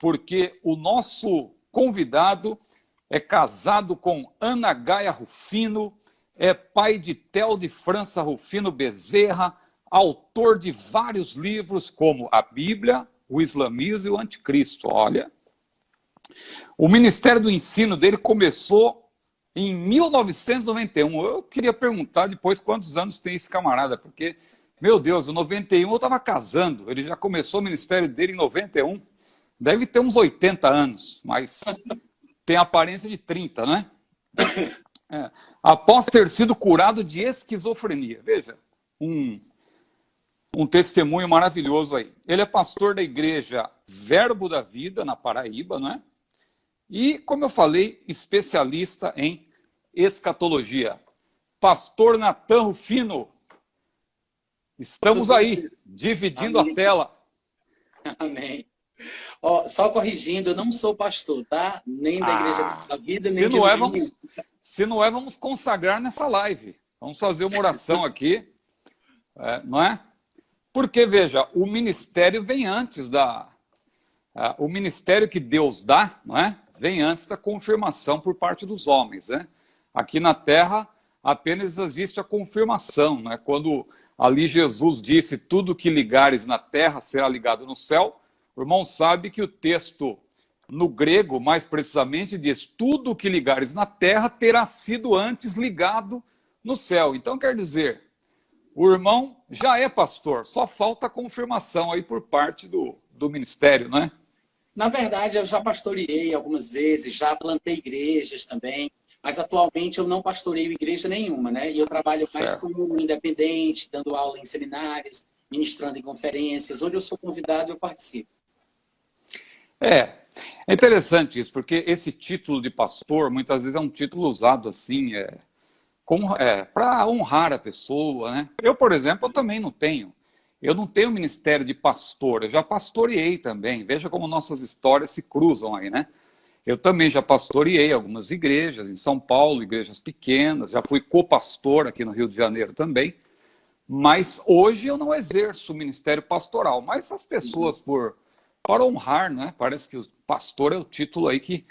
porque o nosso convidado é casado com Ana Gaia Rufino, é pai de Theo de França Rufino Bezerra, autor de vários livros como a Bíblia, o Islamismo e o Anticristo. Olha, o Ministério do Ensino dele começou em 1991. Eu queria perguntar depois quantos anos tem esse camarada, porque, meu Deus, em 91 eu estava casando, ele já começou o ministério dele em 91, deve ter uns 80 anos, mas tem a aparência de 30, né? Após ter sido curado de esquizofrenia. Veja, um testemunho maravilhoso aí. Ele é pastor da igreja Verbo da Vida, na Paraíba, não é? E, como eu falei, especialista em escatologia. Pastor Natan Rufino, estamos aí, dividindo a tela. Amém. Ó, só corrigindo, eu não sou pastor, tá? Nem da Igreja da Vida, nem de nenhum. Se não é, vamos consagrar nessa live. Vamos fazer uma oração aqui, não é? Porque, veja, o ministério vem antes o ministério que Deus dá, não é? Vem antes da confirmação por parte dos homens, né? Aqui na Terra apenas existe a confirmação, né? Quando ali Jesus disse, tudo que ligares na terra será ligado no céu, o irmão sabe que o texto no grego, mais precisamente, diz, tudo que ligares na terra terá sido antes ligado no céu. Então quer dizer, o irmão já é pastor, só falta a confirmação aí por parte do ministério, né? Na verdade, eu já pastoreei algumas vezes, já plantei igrejas também, mas atualmente eu não pastoreio igreja nenhuma, né? E eu trabalho mais como independente, dando aula em seminários, ministrando em conferências, onde eu sou convidado eu participo. É interessante isso, porque esse título de pastor, muitas vezes é um título usado assim, para honrar a pessoa, né? Eu, por exemplo, eu também não tenho. Eu não tenho ministério de pastor, eu já pastoreei também. Veja como nossas histórias se cruzam aí, né? Eu também já pastoreei algumas igrejas em São Paulo, igrejas pequenas, já fui co-pastor aqui no Rio de Janeiro também, mas hoje eu não exerço o ministério pastoral. Mas as pessoas, para honrar, né? Parece que o pastor é o título aí que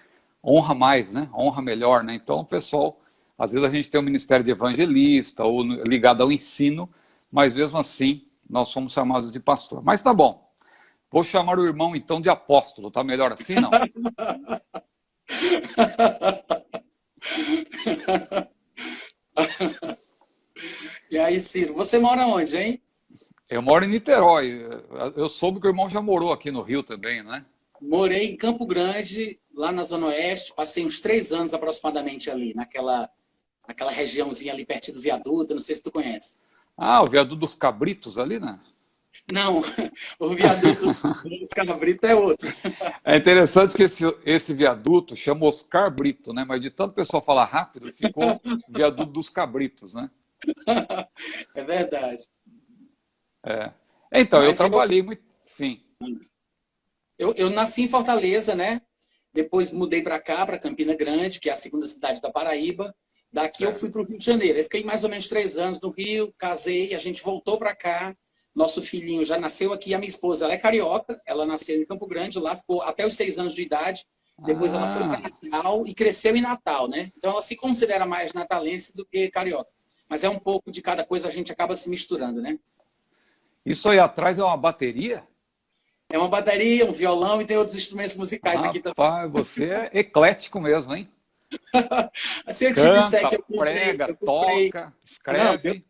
honra mais, né? Honra melhor, né? Então, o pessoal, às vezes a gente tem um ministério de evangelista ou ligado ao ensino, mas mesmo assim nós somos chamados de pastor. Mas tá bom. Vou chamar o irmão, então, de apóstolo. Tá melhor assim, não? E aí, Ciro, você mora onde, hein? Eu moro em Niterói. Eu soube que o irmão já morou aqui no Rio também, né? Morei em Campo Grande, lá na Zona Oeste. Passei uns 3 anos aproximadamente ali, naquela regiãozinha ali perto do viaduto. Não sei se tu conhece. Ah, o viaduto dos Cabritos ali, né? Não, o viaduto dos Cabritos é outro. É interessante que esse viaduto chama Oscar Brito, né? Mas de tanto o pessoal falar rápido, ficou viaduto dos Cabritos, né? É verdade. Então, eu trabalhei muito... Sim. Eu nasci em Fortaleza, né? Depois mudei para cá, para Campina Grande, que é a segunda cidade da Paraíba. Daqui eu fui para o Rio de Janeiro. Eu fiquei mais ou menos 3 anos no Rio, casei, a gente voltou para cá. Nosso filhinho já nasceu aqui. A minha esposa, ela é carioca, ela nasceu em Campo Grande, lá ficou até os 6 anos de idade. Depois ela foi para Natal e cresceu em Natal, né? Então ela se considera mais natalense do que carioca. Mas é um pouco de cada coisa, a gente acaba se misturando, né? Isso aí atrás é uma bateria? É uma bateria, um violão e tem outros instrumentos musicais aqui também. Rapaz, você é eclético mesmo, hein? Se eu te Canta, disser que prega, toca, escreve. Não,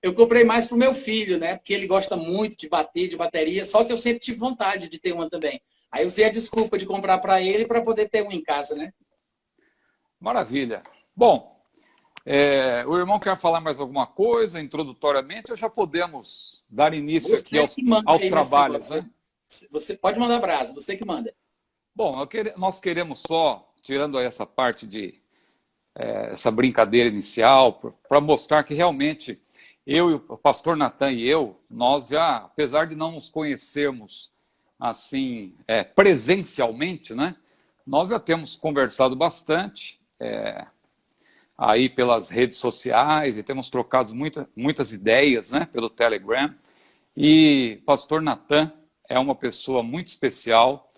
eu comprei mais pro meu filho, né? Porque ele gosta muito de bater, de bateria, só que eu sempre tive vontade de ter uma também. Aí eu usei a desculpa de comprar para ele para poder ter uma em casa, né? Maravilha. Bom, o irmão quer falar mais alguma coisa introdutoriamente ou já podemos dar início aqui aos trabalhos, né? Você pode mandar brasa, você que manda. Bom, nós queremos só, tirando essa parte de essa brincadeira inicial, para mostrar que realmente eu e o pastor Natan e eu, nós já, apesar de não nos conhecermos assim presencialmente, né? Nós já temos conversado bastante aí pelas redes sociais e temos trocado muitas ideias, né? Pelo Telegram. E pastor Natan é uma pessoa muito especial,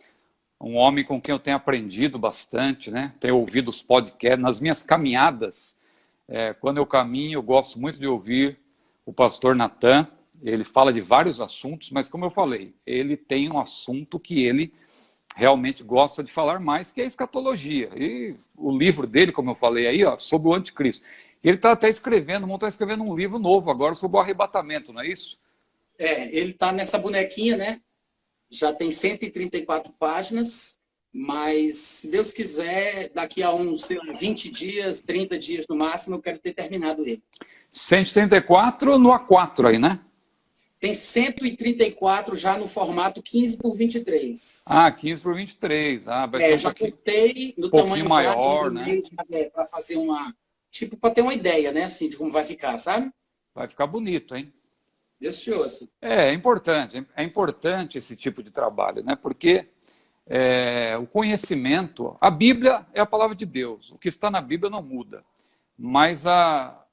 um homem com quem eu tenho aprendido bastante, né? Tenho ouvido os podcasts nas minhas caminhadas. Quando eu caminho, eu gosto muito de ouvir o pastor Natan. Ele fala de vários assuntos, mas como eu falei, ele tem um assunto que ele realmente gosta de falar mais, que é a escatologia. E o livro dele, como eu falei aí, ó, sobre o anticristo. Ele está até escrevendo, está escrevendo um livro novo agora sobre o arrebatamento, não é isso? Ele está nessa bonequinha, né? Já tem 134 páginas, mas se Deus quiser, daqui a uns, sei lá, 20 dias, 30 dias no máximo, eu quero ter terminado ele. 134 no A4 aí, né? Tem 134 já no formato 15 por 23. Ah, 15 por 23. Ah, vai ser Eu já cortei no tamanho maior, né? Para fazer uma... Tipo, para ter uma ideia, né? Assim, de como vai ficar, sabe? Vai ficar bonito, hein? Deus te ouça. É importante esse tipo de trabalho, né? Porque o conhecimento, a Bíblia é a palavra de Deus, o que está na Bíblia não muda, mas a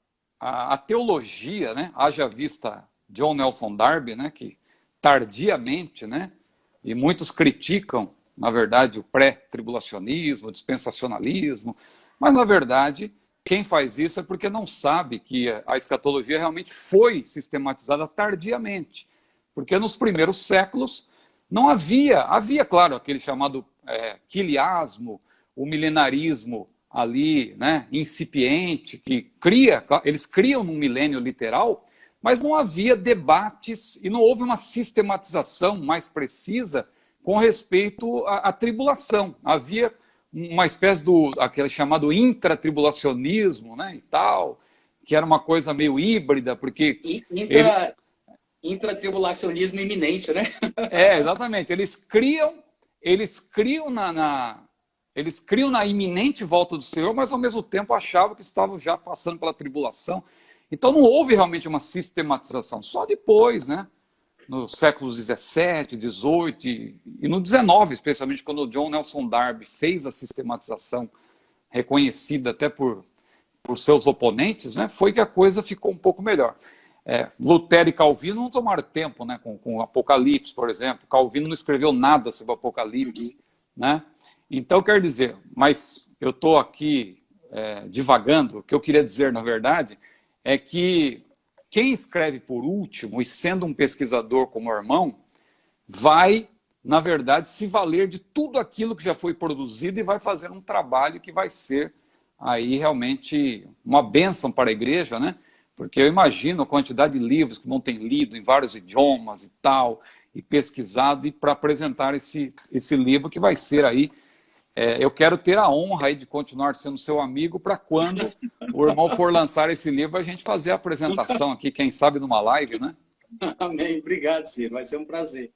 teologia, né? Haja vista John Nelson Darby, né? Que tardiamente, né? E muitos criticam, na verdade, o pré-tribulacionismo, o dispensacionalismo, mas na verdade quem faz isso é porque não sabe que a escatologia realmente foi sistematizada tardiamente. Porque nos primeiros séculos não havia, claro, aquele chamado quiliasmo, o milenarismo ali, né, incipiente, eles criam num milênio literal, mas não havia debates e não houve uma sistematização mais precisa com respeito à tribulação. Havia uma espécie aquele chamado intratribulacionismo, né, e tal, que era uma coisa meio híbrida, porque... Intratribulacionismo iminente, né? Exatamente. Eles criam na iminente volta do Senhor, mas ao mesmo tempo achavam que estavam já passando pela tribulação. Então não houve realmente uma sistematização. Só depois, né? Nos séculos 17, 18 e no 19, especialmente quando o John Nelson Darby fez a sistematização reconhecida até por seus oponentes, né, foi que a coisa ficou um pouco melhor. Lutero e Calvino não tomaram tempo, né, com Apocalipse, por exemplo. Calvino não escreveu nada sobre Apocalipse. Né? Então, quer dizer, mas eu estou aqui divagando. O que eu queria dizer, na verdade, é que quem escreve por último, e sendo um pesquisador como o irmão, vai, na verdade, se valer de tudo aquilo que já foi produzido e vai fazer um trabalho que vai ser aí realmente uma bênção para a igreja, né? Porque eu imagino a quantidade de livros que não tem lido em vários idiomas e tal, e pesquisado, e para apresentar esse livro que vai ser aí. Eu quero ter a honra aí de continuar sendo seu amigo para quando o irmão for lançar esse livro, a gente fazer a apresentação aqui, quem sabe numa live, né? Amém. Obrigado, Ciro. Vai ser um prazer.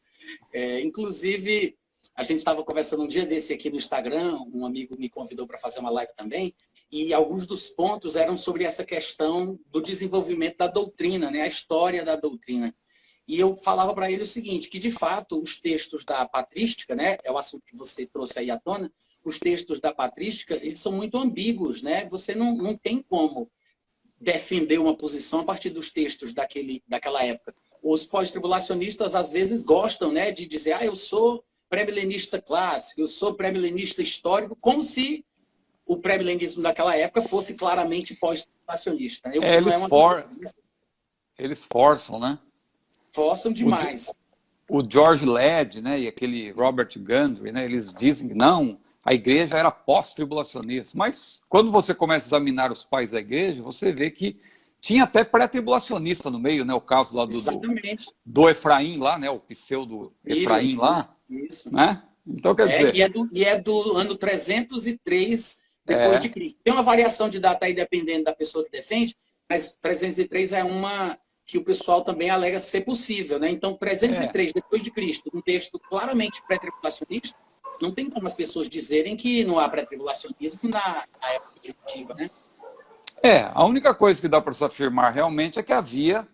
Inclusive, a gente estava conversando um dia desse aqui no Instagram, um amigo me convidou para fazer uma live também, e alguns dos pontos eram sobre essa questão do desenvolvimento da doutrina, né? A história da doutrina. E eu falava para ele o seguinte, que de fato os textos da patrística, né? É o assunto que você trouxe aí à tona, os textos da patrística, eles são muito ambíguos, né? Você não tem como defender uma posição a partir dos textos daquela época. Os pós-tribulacionistas, às vezes, gostam, né, de dizer eu sou pré-milenista clássico, eu sou pré-milenista histórico, como se o pré-milenismo daquela época fosse claramente pós-tribulacionista. Eles forçam, né? Forçam demais. O George Led, né, e aquele Robert Gundry, né, eles dizem que não, a igreja era pós-tribulacionista. Mas quando você começa a examinar os pais da igreja, você vê que tinha até pré-tribulacionista no meio, né? O caso lá do Efraim lá, né? O pseudo Efraim lá. Isso. Né? Então, quer dizer... E é do ano 303 depois de Cristo. Tem uma variação de data aí, dependendo da pessoa que defende, mas 303 é uma que o pessoal também alega ser possível, né? Então, 303 depois de Cristo, um texto claramente pré-tribulacionista, não tem como as pessoas dizerem que não há pré-tribulacionismo na época definitiva, né? A única coisa que dá para se afirmar realmente é que havia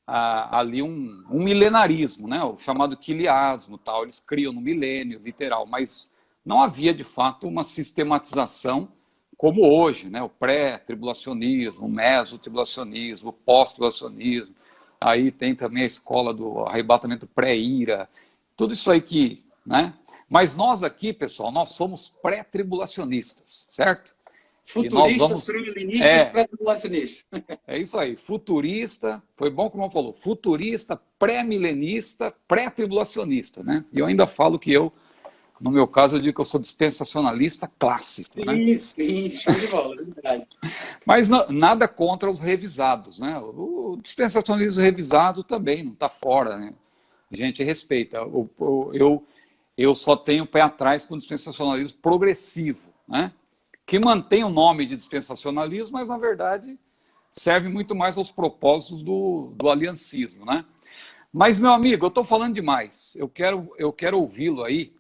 ali um milenarismo, né? O chamado quiliasmo, tal. Eles criam no milênio, literal, mas não havia, de fato, uma sistematização como hoje, né? O pré-tribulacionismo, o mesotribulacionismo, o pós-tribulacionismo. Aí tem também a escola do arrebatamento pré-ira, tudo isso aí que... né? Mas nós aqui, pessoal, nós somos pré-tribulacionistas, certo? Futuristas, pré-milenistas, pré-tribulacionistas. É isso aí, futurista, foi bom como eu falou, futurista, pré-milenista, pré-tribulacionista, né? E eu ainda falo que eu, no meu caso, eu digo que eu sou dispensacionalista clássico, sim, né? Sim, show de bola, é verdade. Mas nada contra os revisados, né? O dispensacionalismo revisado também não está fora, né? A gente respeita. Eu só tenho pé atrás com o dispensacionalismo progressivo, né? Que mantém o nome de dispensacionalismo, mas na verdade serve muito mais aos propósitos do aliancismo, né? Mas, meu amigo, eu estou falando demais. Eu quero ouvi-lo aí.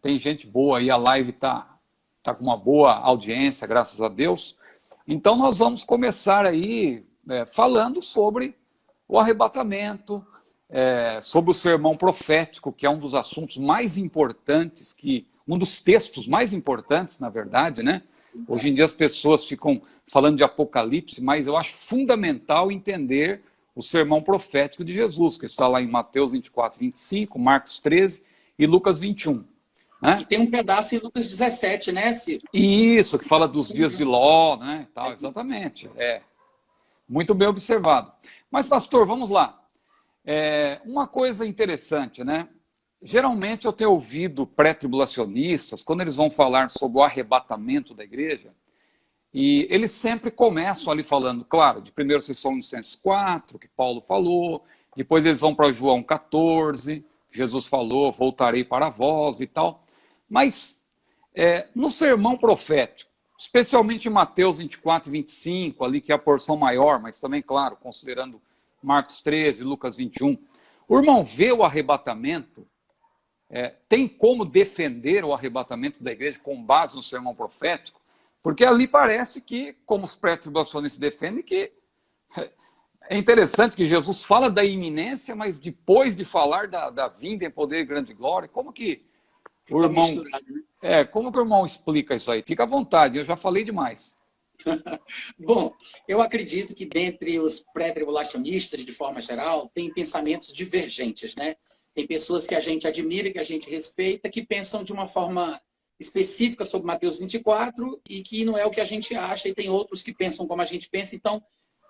Tem gente boa aí, a live tá com uma boa audiência, graças a Deus. Então nós vamos começar aí falando sobre o arrebatamento, sobre o sermão profético, que é um dos assuntos mais importantes, um dos textos mais importantes, na verdade, né? Hoje em dia as pessoas ficam falando de Apocalipse, mas eu acho fundamental entender o sermão profético de Jesus, que está lá em Mateus 24, 25, Marcos 13 e Lucas 21. Né? E tem um pedaço em Lucas 17, né, Ciro? Isso, que fala dos dias de Ló, né? Tal, exatamente. Muito bem observado. Mas, pastor, vamos lá. Uma coisa interessante, né? Geralmente eu tenho ouvido pré-tribulacionistas, quando eles vão falar sobre o arrebatamento da igreja, e eles sempre começam ali falando, claro, de 1 Tessalonicenses 4, que Paulo falou, depois eles vão para João 14, Jesus falou, voltarei para vós e tal. Mas no sermão profético, especialmente em Mateus 24 e 25, ali que é a porção maior, mas também, claro, considerando Marcos 13, Lucas 21, o irmão vê o arrebatamento, tem como defender o arrebatamento da igreja com base no sermão profético? Porque ali parece que, como os pré-tribulacionistas defendem, que é interessante que Jesus fala da iminência, mas depois de falar da vinda em poder e grande glória, como que o irmão... Né? Como que o irmão explica isso aí? Fica à vontade, eu já falei demais. Bom, eu acredito que dentre os pré-tribulacionistas, de forma geral, tem pensamentos divergentes, né? Tem pessoas que a gente admira, que a gente respeita, que pensam de uma forma específica sobre Mateus 24 e que não é o que a gente acha, e tem outros que pensam como a gente pensa, então,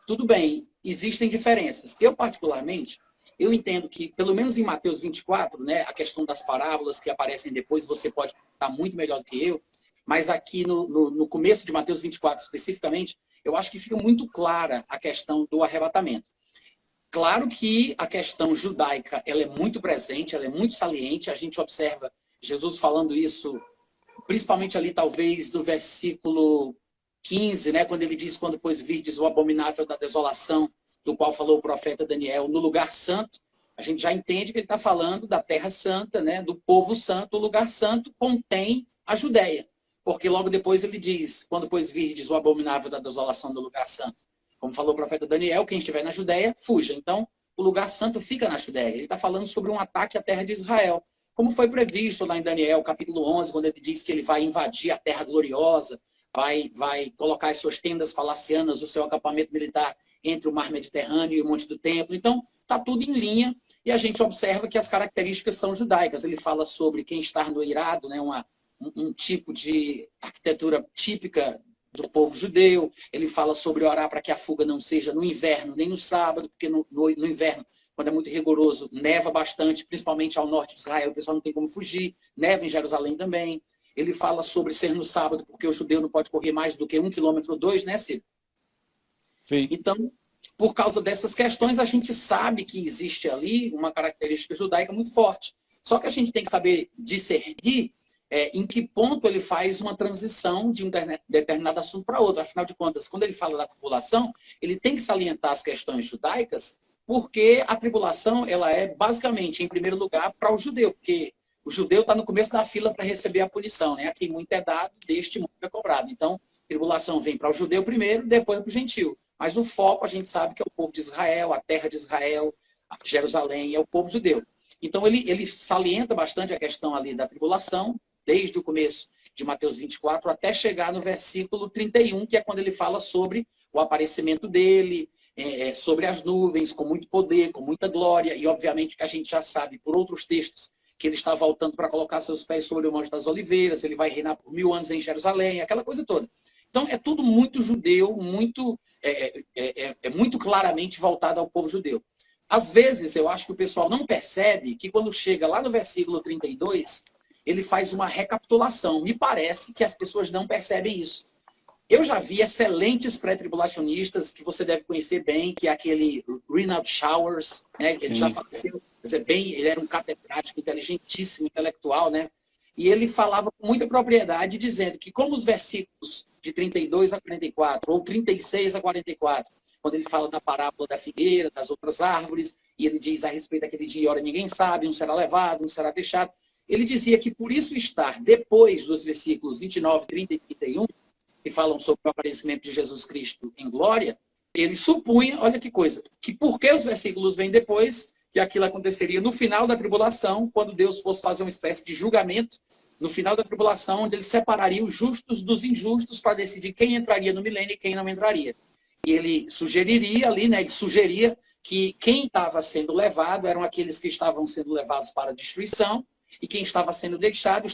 tudo bem, existem diferenças. Eu, particularmente, eu entendo que, pelo menos em Mateus 24, né, a questão das parábolas que aparecem depois, você pode estar muito melhor do que eu, mas aqui no começo de Mateus 24, especificamente, eu acho que fica muito clara a questão do arrebatamento. Claro que a questão judaica ela é muito presente, ela é muito saliente, a gente observa Jesus falando isso, principalmente ali, talvez, do versículo 15, né, quando ele diz, quando pois virdes o abominável da desolação, do qual falou o profeta Daniel, no lugar santo, a gente já entende que ele está falando da terra santa, né, do povo santo. O lugar santo contém a Judéia, porque logo depois ele diz, quando pois virdes o abominável da desolação do lugar santo, como falou o profeta Daniel, quem estiver na Judéia, fuja. Então, o lugar santo fica na Judéia. Ele está falando sobre um ataque à terra de Israel, como foi previsto lá em Daniel, capítulo 11, quando ele diz que ele vai invadir a terra gloriosa, vai colocar as suas tendas falacianas, o seu acampamento militar entre o mar Mediterrâneo e o Monte do Templo. Então, está tudo em linha, e a gente observa que as características são judaicas. Ele fala sobre quem está no eirado, né, um tipo de arquitetura típica do povo judeu. Ele fala sobre orar para que a fuga não seja no inverno nem no sábado, porque no inverno, quando é muito rigoroso, neva bastante, principalmente ao norte de Israel, o pessoal não tem como fugir, neva em Jerusalém também. Ele fala sobre ser no sábado, porque o judeu não pode correr mais do que 1 quilômetro ou 2, né, Ciro? Sim. Então, por causa dessas questões, a gente sabe que existe ali uma característica judaica muito forte. Só que a gente tem que saber discernir em que ponto ele faz uma transição de um determinado assunto para outro. Afinal de contas, quando ele fala da tribulação, ele tem que salientar as questões judaicas, porque a tribulação ela é basicamente, em primeiro lugar, para o judeu, porque o judeu está no começo da fila para receber a punição, né? A quem muito é dado, deste muito é cobrado. Então, a tribulação vem para o judeu primeiro, depois para o gentil. Mas o foco, a gente sabe que é o povo de Israel, a terra de Israel, Jerusalém, é o povo judeu. Então, ele salienta bastante a questão ali da tribulação, desde o começo de Mateus 24 até chegar no versículo 31, que é quando ele fala sobre o aparecimento dele, sobre as nuvens, com muito poder, com muita glória, e obviamente que a gente já sabe por outros textos que ele está voltando para colocar seus pés sobre o Monte das Oliveiras, ele vai reinar por 1000 anos em Jerusalém, aquela coisa toda. Então, é tudo muito judeu, muito claramente voltado ao povo judeu. Às vezes, eu acho que o pessoal não percebe que quando chega lá no versículo 32, ele faz uma recapitulação. Me parece que as pessoas não percebem isso. Eu já vi excelentes pré-tribulacionistas, que você deve conhecer bem, que é aquele Reinhard Showers, né? Ele já faleceu, ele era um catedrático inteligentíssimo, intelectual, né? E ele falava com muita propriedade, dizendo que como os versículos de 32 a 44, ou 36 a 44, quando ele fala da parábola da figueira, das outras árvores, e ele diz a respeito daquele dia, ora ninguém sabe, um será levado, um será deixado. Ele dizia que por isso estar depois dos versículos 29, 30 e 31, que falam sobre o aparecimento de Jesus Cristo em glória, ele supunha, olha que coisa, que porque os versículos vêm depois, que aquilo aconteceria no final da tribulação, quando Deus fosse fazer uma espécie de julgamento, no final da tribulação, onde ele separaria os justos dos injustos para decidir quem entraria no milênio e quem não entraria. E ele sugeriria ali, né, ele sugeria que quem estava sendo levado eram aqueles que estavam sendo levados para a destruição, e quem estava sendo deixado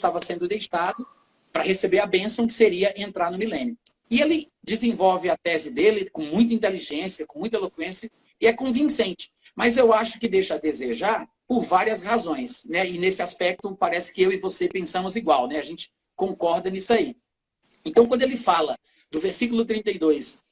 para receber a bênção que seria entrar no milênio. E ele desenvolve a tese dele com muita inteligência, com muita eloquência, e é convincente. Mas eu acho que deixa a desejar por várias razões, né? E nesse aspecto parece que eu e você pensamos igual, né? A gente concorda nisso aí. Então, quando ele fala do versículo 32,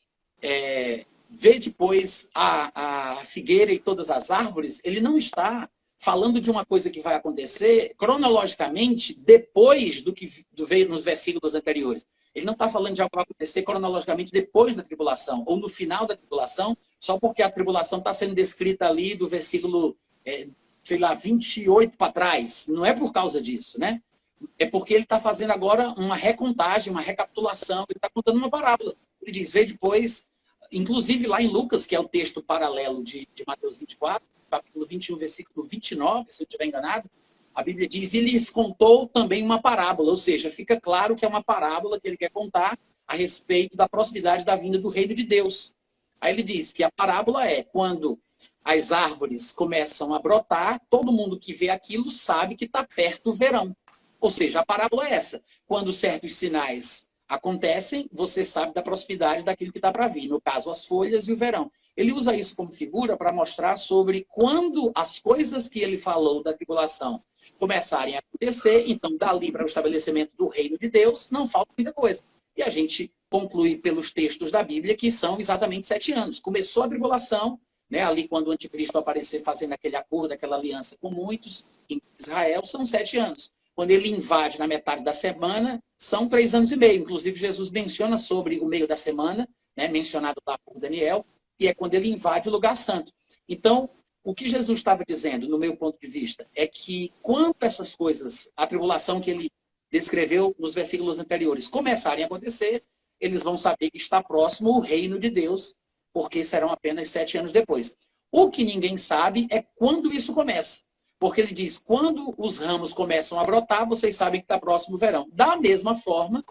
vê depois a figueira e todas as árvores, ele não está falando de uma coisa que vai acontecer cronologicamente depois do que veio nos versículos anteriores. Ele não está falando de algo que vai acontecer cronologicamente depois da tribulação, ou no final da tribulação, só porque a tribulação está sendo descrita ali do versículo, 28 para trás. Não é por causa disso, né? É porque ele está fazendo agora uma recontagem, uma recapitulação, ele está contando uma parábola. Ele diz, vê depois, inclusive lá em Lucas, que é o texto paralelo de Mateus 24, capítulo 21, versículo 29, se eu estiver enganado, a Bíblia diz, e lhes contou também uma parábola, ou seja, fica claro que é uma parábola que ele quer contar a respeito da proximidade da vinda do reino de Deus. Aí ele diz que a parábola é quando as árvores começam a brotar, todo mundo que vê aquilo sabe que está perto o verão. Ou seja, a parábola é essa. Quando certos sinais acontecem, você sabe da proximidade daquilo que está para vir. No caso, as folhas e o verão. Ele usa isso como figura para mostrar sobre quando as coisas que ele falou da tribulação começarem a acontecer, então dali para o estabelecimento do reino de Deus, não falta muita coisa. E a gente conclui pelos textos da Bíblia que são exatamente 7 anos. Começou a tribulação, né, ali quando o anticristo aparecer fazendo aquele acordo, aquela aliança com muitos, em Israel, são 7 anos. Quando ele invade na metade da semana, são 3 anos e meio. Inclusive, Jesus menciona sobre o meio da semana, né, mencionado lá por Daniel, que é quando ele invade o lugar santo. Então, o que Jesus estava dizendo, no meu ponto de vista, é que quando essas coisas, a tribulação que ele descreveu nos versículos anteriores, começarem a acontecer, eles vão saber que está próximo o reino de Deus, porque serão apenas 7 anos depois. O que ninguém sabe é quando isso começa. Porque ele diz, quando os ramos começam a brotar, vocês sabem que está próximo o verão. Da mesma forma,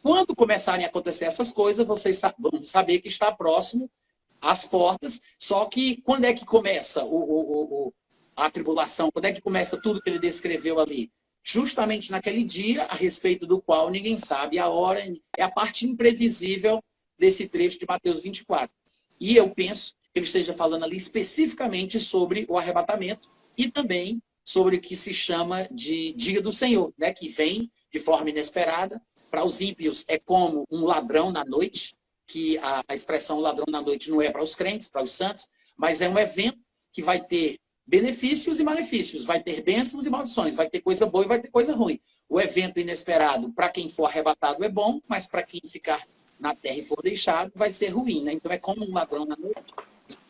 quando começarem a acontecer essas coisas, vocês vão saber que está próximo às portas, só que quando é que começa a tribulação? Quando é que começa tudo que ele descreveu ali? Justamente naquele dia, a respeito do qual ninguém sabe a hora, é a parte imprevisível desse trecho de Mateus 24. E eu penso que ele esteja falando ali especificamente sobre o arrebatamento e também sobre o que se chama de dia do Senhor, né? Que vem de forma inesperada. Para os ímpios é como um ladrão na noite, que a expressão ladrão na noite não é para os crentes, para os santos, mas é um evento que vai ter benefícios e malefícios, vai ter bênçãos e maldições, vai ter coisa boa e vai ter coisa ruim. O evento inesperado, para quem for arrebatado, é bom, mas para quem ficar na terra e for deixado, vai ser ruim, né? Então é como um ladrão na noite,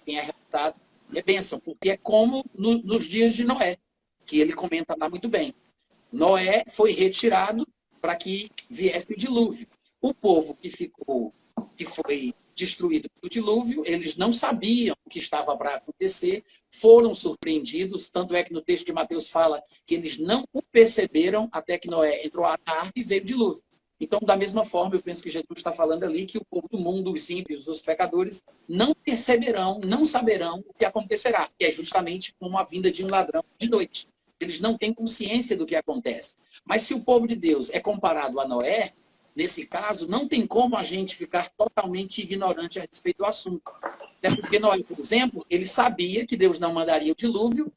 quem é arrebatado é bênção, porque é como nos dias de Noé, que ele comenta lá muito bem. Noé foi retirado para que viesse o dilúvio. O povo que foi destruído pelo dilúvio, eles não sabiam o que estava para acontecer, foram surpreendidos, tanto é que no texto de Mateus fala que eles não o perceberam até que Noé entrou na arca e veio o dilúvio. Então, da mesma forma, eu penso que Jesus está falando ali que o povo do mundo, os ímpios, os pecadores, não perceberão, não saberão o que acontecerá, que é justamente como a vinda de um ladrão de noite. Eles não têm consciência do que acontece. Mas se o povo de Deus é comparado a Noé, nesse caso, não tem como a gente ficar totalmente ignorante a respeito do assunto. Até porque Noé, por exemplo, ele sabia que Deus não mandaria o dilúvio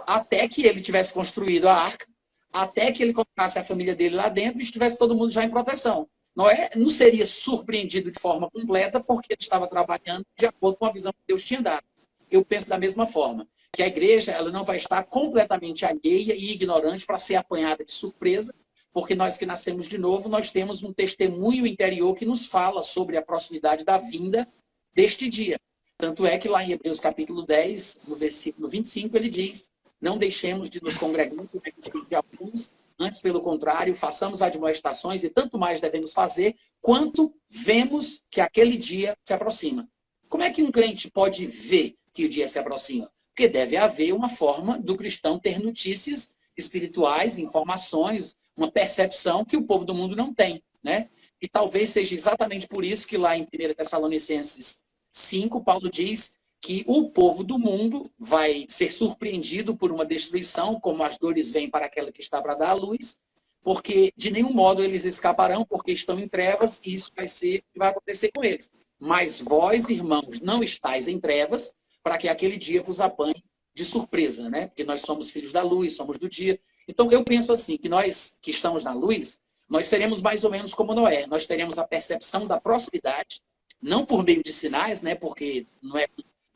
até que ele tivesse construído a arca, até que ele colocasse a família dele lá dentro e estivesse todo mundo já em proteção. Noé não seria surpreendido de forma completa porque ele estava trabalhando de acordo com a visão que Deus tinha dado. Eu penso da mesma forma, que a igreja ela não vai estar completamente alheia e ignorante para ser apanhada de surpresa, porque nós que nascemos de novo, nós temos um testemunho interior que nos fala sobre a proximidade da vinda deste dia. Tanto é que lá em Hebreus capítulo 10, no versículo 25, ele diz: não deixemos de nos congregar como é costume de alguns, antes, pelo contrário, façamos admoestações e tanto mais devemos fazer, quanto vemos que aquele dia se aproxima. Como é que um crente pode ver que o dia se aproxima? Porque deve haver uma forma do cristão ter notícias espirituais, informações, uma percepção que o povo do mundo não tem, né? E talvez seja exatamente por isso que lá em 1 Tessalonicenses 5, Paulo diz que o povo do mundo vai ser surpreendido por uma destruição, como as dores vêm para aquela que está para dar à luz, porque de nenhum modo eles escaparão, porque estão em trevas, e isso vai ser o que vai acontecer com eles. Mas vós, irmãos, não estáis em trevas, para que aquele dia vos apanhe de surpresa, né? Porque nós somos filhos da luz, somos do dia. Então eu penso assim, que nós que estamos na luz, nós seremos mais ou menos como Noé, nós teremos a percepção da proximidade, não por meio de sinais, né? Porque não é,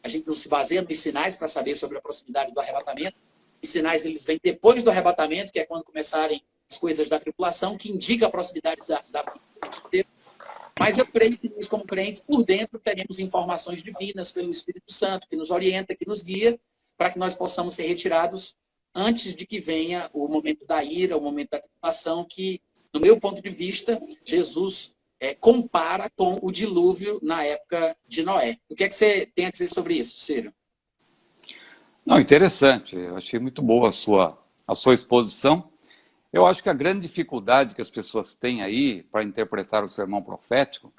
a gente não se baseia nos sinais para saber sobre a proximidade do arrebatamento. Os sinais eles vêm depois do arrebatamento, que é quando começarem as coisas da tribulação, que indica a proximidade da vida. Mas eu creio que nós, como crentes, por dentro, teremos informações divinas pelo Espírito Santo, que nos orienta, que nos guia, para que nós possamos ser retirados antes de que venha o momento da ira, o momento da tribulação, que, no meu ponto de vista, Jesus compara com o dilúvio na época de Noé. O que é que você tem a dizer sobre isso, Ciro? Não, interessante. Eu achei muito boa a sua exposição. Eu acho que a grande dificuldade que as pessoas têm aí para interpretar o sermão profético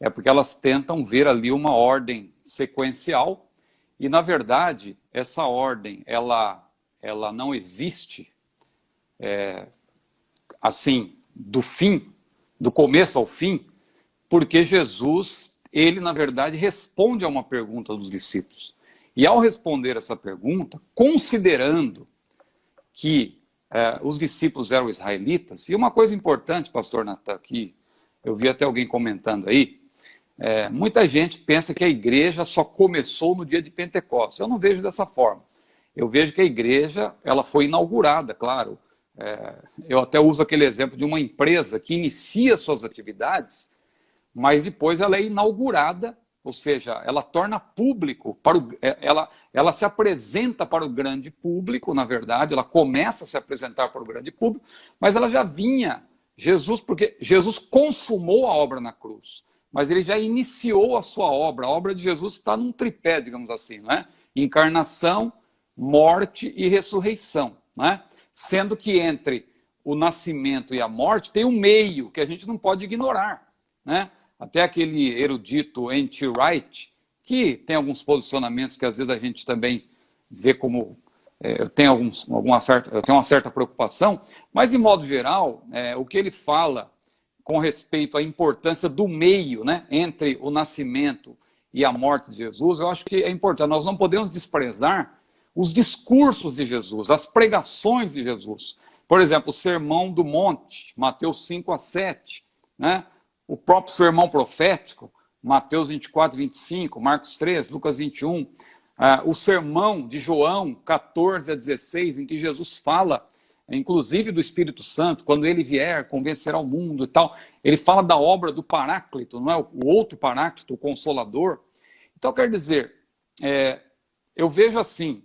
é porque elas tentam ver ali uma ordem sequencial e, na verdade, essa ordem, ela não existe assim, do começo ao fim, porque Jesus, ele, na verdade, responde a uma pergunta dos discípulos. E ao responder essa pergunta, considerando que os discípulos eram israelitas, e uma coisa importante, pastor Natan, que eu vi até alguém comentando aí, muita gente pensa que a igreja só começou no dia de Pentecostes. Eu não vejo dessa forma. Eu vejo que a igreja ela foi inaugurada, claro. Eu até uso aquele exemplo de uma empresa que inicia suas atividades, mas depois ela é inaugurada, ou seja, ela torna público, ela se apresenta para o grande público, na verdade, ela começa a se apresentar para o grande público, mas ela já vinha, porque Jesus consumou a obra na cruz, mas ele já iniciou a sua obra. A obra de Jesus está num tripé, digamos assim, não é? Encarnação, morte e ressurreição, não é? Sendo que entre o nascimento e a morte tem um meio que a gente não pode ignorar, né? Até aquele erudito N.T. Wright, que tem alguns posicionamentos que às vezes a gente também vê como eu tenho uma certa preocupação, mas de modo geral, o que ele fala com respeito à importância do meio, né, entre o nascimento e a morte de Jesus, eu acho que é importante. Nós não podemos desprezar os discursos de Jesus, as pregações de Jesus. Por exemplo, o Sermão do Monte, Mateus 5-7, né? O próprio sermão profético, Mateus 24-25, Marcos 3, Lucas 21, o sermão de João 14-16, em que Jesus fala, inclusive do Espírito Santo, quando ele vier, convencerá o mundo e tal. Ele fala da obra do Paráclito, não é? O outro Paráclito, o Consolador. Então, quer dizer, eu vejo assim,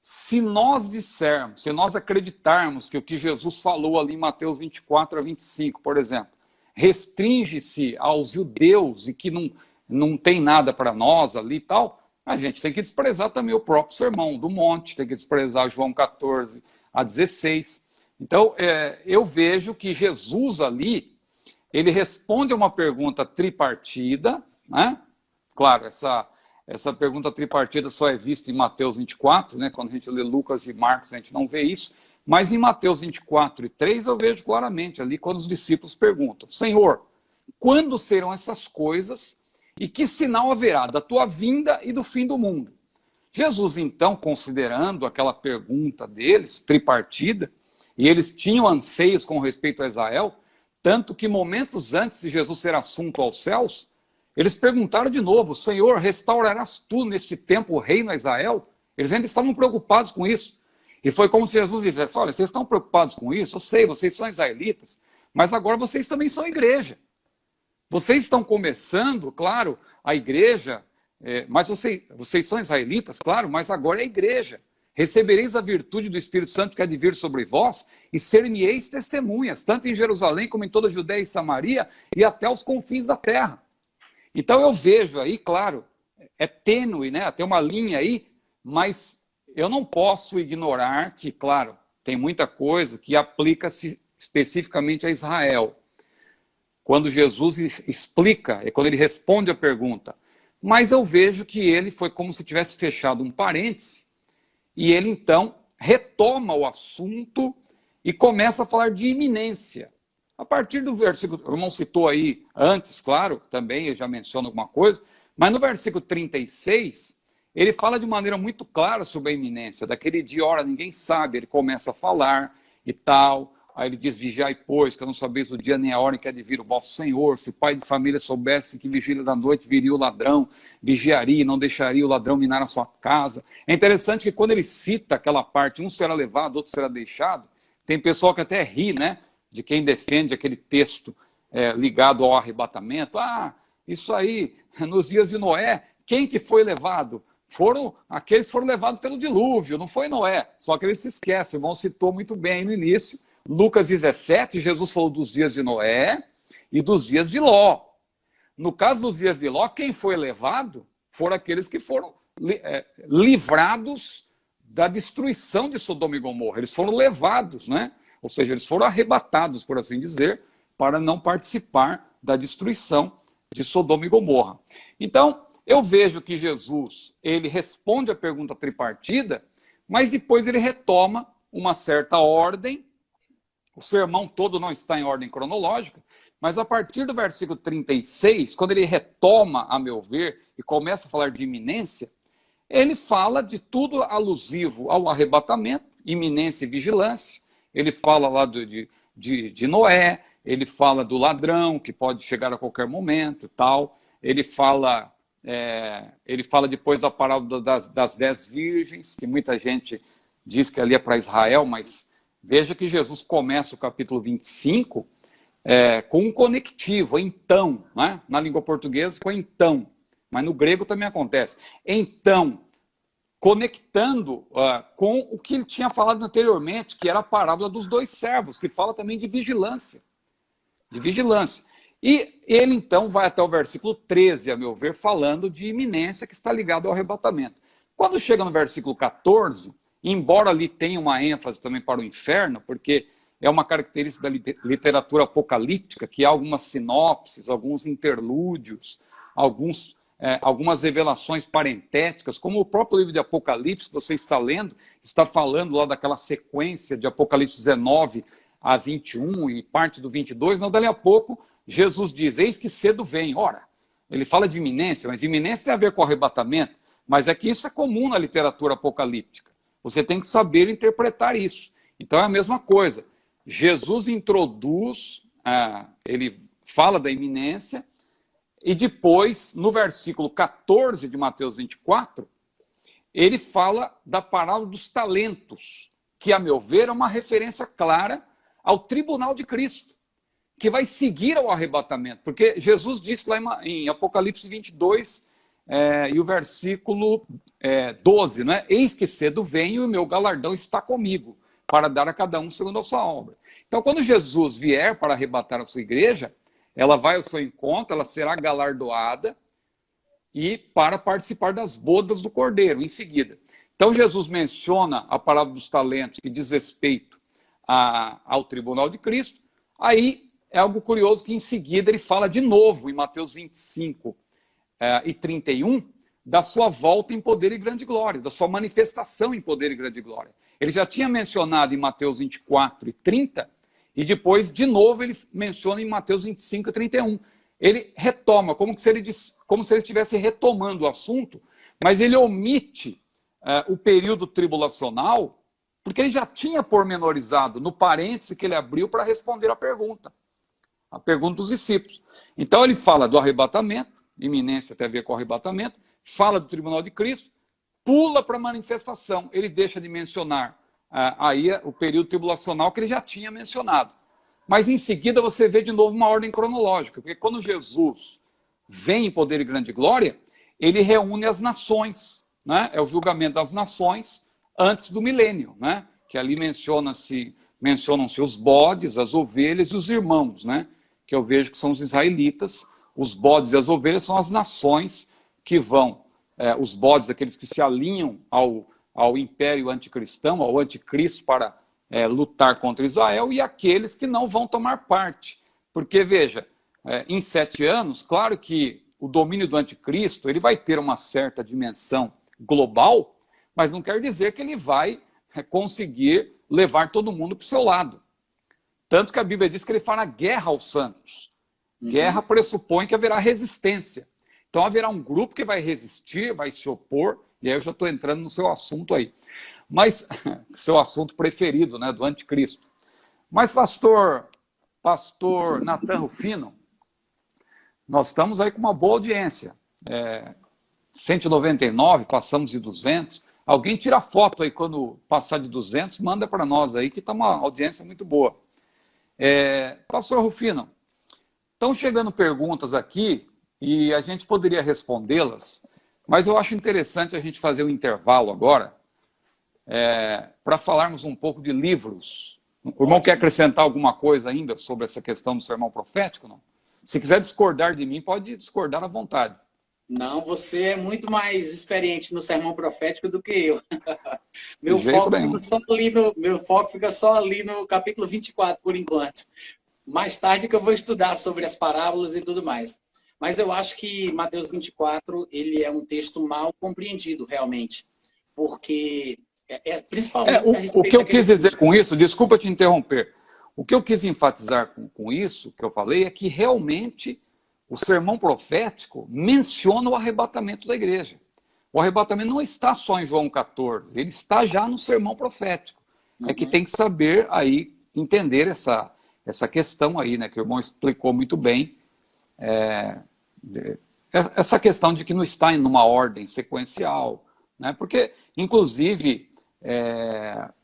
se nós dissermos, se nós acreditarmos que o que Jesus falou ali em Mateus 24-25, por exemplo, restringe-se aos judeus e que não tem nada para nós ali e tal, a gente tem que desprezar também o próprio Sermão do Monte, tem que desprezar João 14-16. Então, eu vejo que Jesus ali, ele responde a uma pergunta tripartida, né? Claro, essa pergunta tripartida só é vista em Mateus 24, né? Quando a gente lê Lucas e Marcos, a gente não vê isso, Mas em Mateus 24:3 eu vejo claramente ali quando os discípulos perguntam: Senhor, quando serão essas coisas e que sinal haverá da tua vinda e do fim do mundo? Jesus, então, considerando aquela pergunta deles, tripartida, e eles tinham anseios com respeito a Israel, tanto que momentos antes de Jesus ser assunto aos céus, eles perguntaram de novo: Senhor, restaurarás tu neste tempo o reino a Israel? Eles ainda estavam preocupados com isso. E foi como se Jesus dissesse: olha, vocês estão preocupados com isso? Eu sei, vocês são israelitas, mas agora vocês também são igreja. Vocês estão começando, claro, a igreja, mas vocês são israelitas, claro, mas agora é a igreja. Recebereis a virtude do Espírito Santo que há de vir sobre vós e ser-me-eis testemunhas, tanto em Jerusalém como em toda a Judéia e Samaria e até os confins da terra. Então eu vejo aí, claro, é tênue, né? Tem uma linha aí, mas eu não posso ignorar que, claro, tem muita coisa que aplica-se especificamente a Israel. Quando Jesus explica, é quando ele responde a pergunta. Mas eu vejo que ele foi como se tivesse fechado um parêntese, e ele então retoma o assunto e começa a falar de iminência. A partir do versículo, o irmão citou aí antes, claro, também eu já menciono alguma coisa, mas no versículo 36, ele fala de maneira muito clara sobre a iminência. Daquele dia, ora, ninguém sabe, ele começa a falar e tal. Aí ele diz: vigiai, pois, que não sabeis o dia nem a hora em que há de vir o vosso Senhor. Se o pai de família soubesse que vigília da noite viria o ladrão, vigiaria e não deixaria o ladrão minar a sua casa. É interessante que quando ele cita aquela parte, um será levado, outro será deixado, tem pessoal que até ri, né, de quem defende aquele texto ligado ao arrebatamento. Ah, isso aí, nos dias de Noé, quem que foi levado? Aqueles foram levados pelo dilúvio, não foi Noé. Só que eles se esquecem, o irmão citou muito bem aí no início, Lucas 17, Jesus falou dos dias de Noé e dos dias de Ló. No caso dos dias de Ló, quem foi levado foram aqueles que foram livrados da destruição de Sodoma e Gomorra. Eles foram levados, né? Ou seja, eles foram arrebatados, por assim dizer, para não participar da destruição de Sodoma e Gomorra. Então, eu vejo que Jesus, ele responde a pergunta tripartida, mas depois ele retoma uma certa ordem. O sermão todo não está em ordem cronológica, mas a partir do versículo 36, quando ele retoma, a meu ver, e começa a falar de iminência, ele fala de tudo alusivo ao arrebatamento, iminência e vigilância. Ele fala lá de Noé, ele fala do ladrão, que pode chegar a qualquer momento e tal. Ele fala depois da parábola das 10 virgens, que muita gente diz que ali é para Israel, mas veja que Jesus começa o capítulo 25 com um conectivo, então, né? Na língua portuguesa com então, mas no grego também acontece. Então, conectando com o que ele tinha falado anteriormente, que era a parábola dos 2 servos, que fala também de vigilância. De vigilância. E ele então vai até o versículo 13, a meu ver, falando de iminência que está ligado ao arrebatamento. Quando chega no versículo 14, embora ali tenha uma ênfase também para o inferno, porque é uma característica da literatura apocalíptica, que há algumas sinopses, alguns interlúdios, algumas revelações parentéticas, como o próprio livro de Apocalipse, que você está lendo, está falando lá daquela sequência de Apocalipse 19 a 21 e parte do 22, mas dali a pouco Jesus diz: eis que cedo vem. Ora, ele fala de iminência, mas iminência tem a ver com arrebatamento, mas é que isso é comum na literatura apocalíptica. Você tem que saber interpretar isso. Então é a mesma coisa. Jesus introduz, ele fala da iminência, e depois, no versículo 14 de Mateus 24, ele fala da parábola dos talentos, que, a meu ver, é uma referência clara ao tribunal de Cristo, que vai seguir ao arrebatamento. Porque Jesus disse lá em Apocalipse 22, e o versículo 12, né? Eis que cedo venho e o meu galardão está comigo, para dar a cada um segundo a sua obra. Então, quando Jesus vier para arrebatar a sua igreja, ela vai ao seu encontro, ela será galardoada e para participar das bodas do Cordeiro, em seguida. Então, Jesus menciona a parábola dos talentos, que diz respeito ao tribunal de Cristo. Aí é algo curioso que em seguida ele fala de novo, em Mateus 25 e 31, da sua volta em poder e grande glória, da sua manifestação em poder e grande glória. Ele já tinha mencionado em Mateus 24 e 30, e depois, de novo, ele menciona em Mateus 25 e 31. Ele retoma, como se ele estivesse retomando o assunto, mas ele omite o período tribulacional, porque ele já tinha pormenorizado no parêntese que ele abriu para responder a pergunta dos discípulos. Então ele fala do arrebatamento, iminência tem a ver com o arrebatamento, fala do tribunal de Cristo, pula para a manifestação. Ele deixa de mencionar aí o período tribulacional que ele já tinha mencionado. Mas em seguida você vê de novo uma ordem cronológica, porque quando Jesus vem em poder e grande glória, ele reúne as nações, né? É o julgamento das nações antes do milênio, né? Que ali mencionam-se os bodes, as ovelhas e os irmãos, né? Que eu vejo que são os israelitas. Os bodes e as ovelhas são as nações que vão, os bodes, aqueles que se alinham ao império anticristão, ao anticristo para lutar contra Israel, e aqueles que não vão tomar parte. Porque, veja, em 7 anos, claro que o domínio do anticristo ele vai ter uma certa dimensão global, mas não quer dizer que ele vai conseguir levar todo mundo para o seu lado. Tanto que a Bíblia diz que ele fará guerra aos santos. Guerra pressupõe que haverá resistência. Então haverá um grupo que vai resistir, vai se opor, e aí eu já estou entrando no seu assunto aí. Mas, seu assunto preferido, né, do anticristo. Mas, pastor Natan Rufino, nós estamos aí com uma boa audiência. 199, passamos de 200. Alguém tira foto aí quando passar de 200, manda para nós aí, que está uma audiência muito boa. Pastor Rufino, estão chegando perguntas aqui e a gente poderia respondê-las, mas eu acho interessante a gente fazer um intervalo agora para falarmos um pouco de livros. O irmão quer acrescentar alguma coisa ainda sobre essa questão do sermão profético? Não? Se quiser discordar de mim, pode discordar à vontade. Não, você é muito mais experiente no sermão profético do que eu. Meu foco fica só ali no capítulo 24, por enquanto. Mais tarde que eu vou estudar sobre as parábolas e tudo mais. Mas eu acho que Mateus 24, ele é um texto mal compreendido, realmente. Porque, principalmente... O que eu quis dizer com isso, desculpa te interromper, o que eu quis enfatizar com isso, que eu falei, é que realmente o sermão profético menciona o arrebatamento da igreja. O arrebatamento não está só em João 14, ele está já no sermão profético. É que tem que saber aí, entender essa questão aí, né, que o irmão explicou muito bem, essa questão de que não está em uma ordem sequencial, né, porque, inclusive,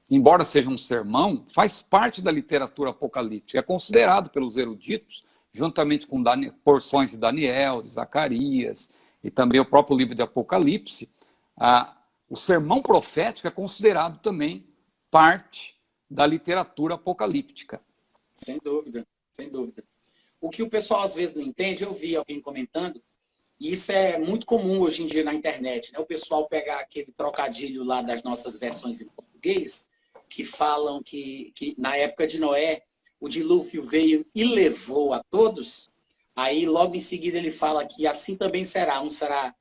embora seja um sermão, faz parte da literatura apocalíptica, é considerado pelos eruditos, juntamente com porções de Daniel, de Zacarias, e também o próprio livro de Apocalipse, o sermão profético é considerado também parte da literatura apocalíptica. Sem dúvida, sem dúvida. O que o pessoal às vezes não entende, eu vi alguém comentando, e isso é muito comum hoje em dia na internet, né? O pessoal pegar aquele trocadilho lá das nossas versões em português, que falam que na época de Noé, o dilúvio veio e levou a todos, aí logo em seguida ele fala que assim também será, um será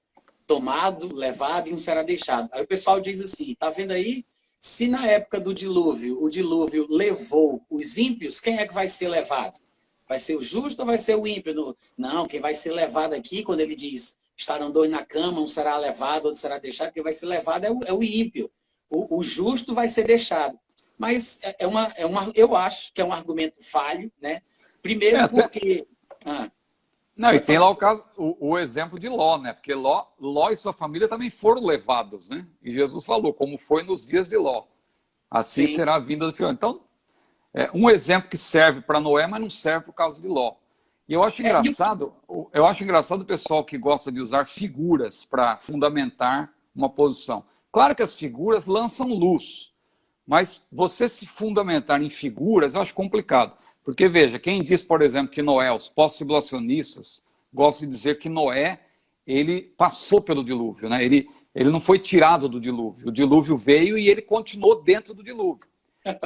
tomado, levado e um será deixado. Aí o pessoal diz assim, tá vendo aí? Se na época do dilúvio, o dilúvio levou os ímpios, quem é que vai ser levado? Vai ser o justo ou vai ser o ímpio? Não, quem vai ser levado aqui, quando ele diz, estarão 2 na cama, um será levado, outro será deixado, quem vai ser levado é o ímpio. O justo vai ser deixado. Mas eu acho que é um argumento falho, né? Primeiro porque... Não, e tem lá o exemplo de Ló, né? Porque Ló e sua família também foram levados, né? E Jesus falou, como foi nos dias de Ló. Assim Sim. será a vinda do filho. Então, um exemplo que serve para Noé, mas não serve para o caso de Ló. E eu acho engraçado, o pessoal que gosta de usar figuras para fundamentar uma posição. Claro que as figuras lançam luz, mas você se fundamentar em figuras eu acho complicado. Porque, veja, quem diz, por exemplo, que Noé, os pós-tribulacionistas, gostam de dizer que Noé, ele passou pelo dilúvio, né? Ele não foi tirado do dilúvio. O dilúvio veio e ele continuou dentro do dilúvio.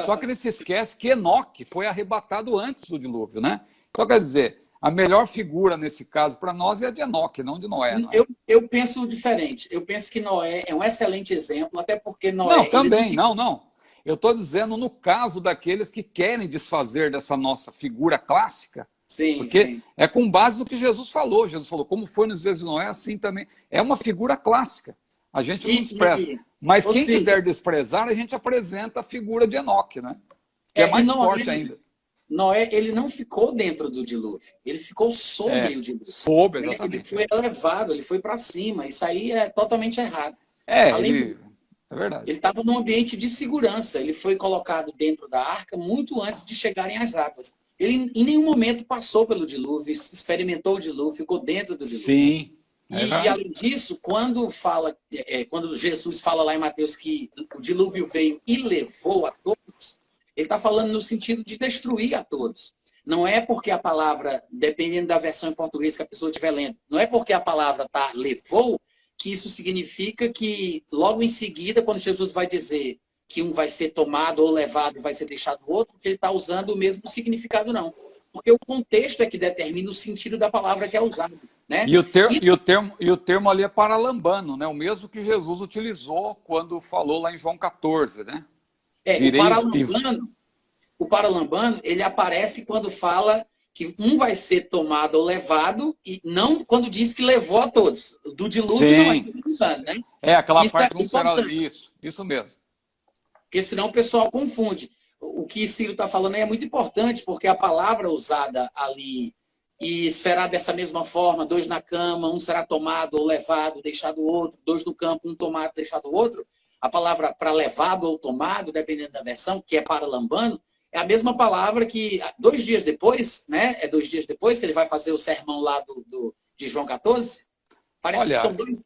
Só que ele se esquece que Enoque foi arrebatado antes do dilúvio, né? Então, quer dizer, a melhor figura nesse caso para nós é a de Enoque, não de Noé. Não é? Eu penso diferente. Eu penso que Noé é um excelente exemplo, até porque Não, Noé, ele não também, ficou... não. Eu estou dizendo no caso daqueles que querem desfazer dessa nossa figura clássica, Sim, porque sim. é com base no que Jesus falou. Jesus falou, como foi nos dias de Noé, assim também. É uma figura clássica. A gente não despreza. Mas Ou quem seja, quiser desprezar, a gente apresenta a figura de Enoque, né? Que é e mais forte Noé, ainda. Noé, ele não ficou dentro do dilúvio, ele ficou sobre É, o dilúvio. soube, Né? Ele exatamente. foi elevado, ele foi para cima. Isso aí é totalmente errado. É, Além do, ele. É verdade. ele estava num ambiente de segurança. Ele foi colocado dentro da arca muito antes de chegarem as águas. Ele em nenhum momento passou pelo dilúvio, experimentou o dilúvio, ficou dentro do dilúvio. Sim, é E verdade. além disso, quando Jesus fala lá em Mateus que o dilúvio veio e levou a todos, ele está falando no sentido de destruir a todos. Não é porque a palavra, dependendo da versão em português que a pessoa estiver lendo, não é porque a palavra tá levou, que isso significa que logo em seguida, quando Jesus vai dizer que um vai ser tomado ou levado e vai ser deixado o outro, que ele está usando o mesmo significado, não. Porque o contexto é que determina o sentido da palavra que é usado. Né? E E o termo ali é paralambano, né? O mesmo que Jesus utilizou quando falou lá em João 14, né? o Virei e... paralambano, o paralambano, ele aparece quando fala que um vai ser tomado ou levado, e não quando diz que levou a todos. Do dilúvio não é Sim. paralambano, né? É, aquela Isso é parte não será... importante, Isso mesmo. porque senão o pessoal confunde. O que Ciro está falando aí é muito importante, porque a palavra usada ali e será dessa mesma forma, dois na cama, um será tomado ou levado, deixado o outro, dois no campo, um tomado, deixado o outro. A palavra para levado ou tomado, dependendo da versão, que é paralambano, é a mesma palavra que 2 dias depois, né? É 2 dias depois que ele vai fazer o sermão lá de João 14. Parece que são Olha, dois.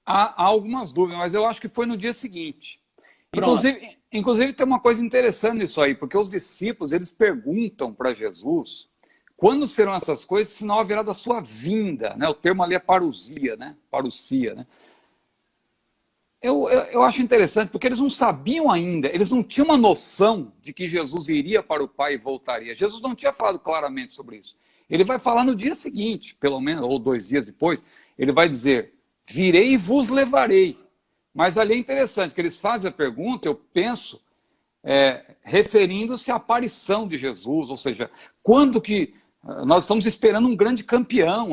há algumas dúvidas, mas eu acho que foi no dia seguinte. Pronto. Inclusive tem uma coisa interessante nisso aí, porque os discípulos, eles perguntam para Jesus quando serão essas coisas, senão haverá da sua vinda, né? O termo ali é parousia, né? Parousia, né? Eu acho interessante, porque eles não sabiam ainda, eles não tinham uma noção de que Jesus iria para o Pai e voltaria. Jesus não tinha falado claramente sobre isso. Ele vai falar no dia seguinte, pelo menos, ou 2 dias depois, ele vai dizer, virei e vos levarei. Mas ali é interessante, que eles fazem a pergunta, eu penso, referindo-se à aparição de Jesus, ou seja, quando que nós estamos esperando um grande campeão,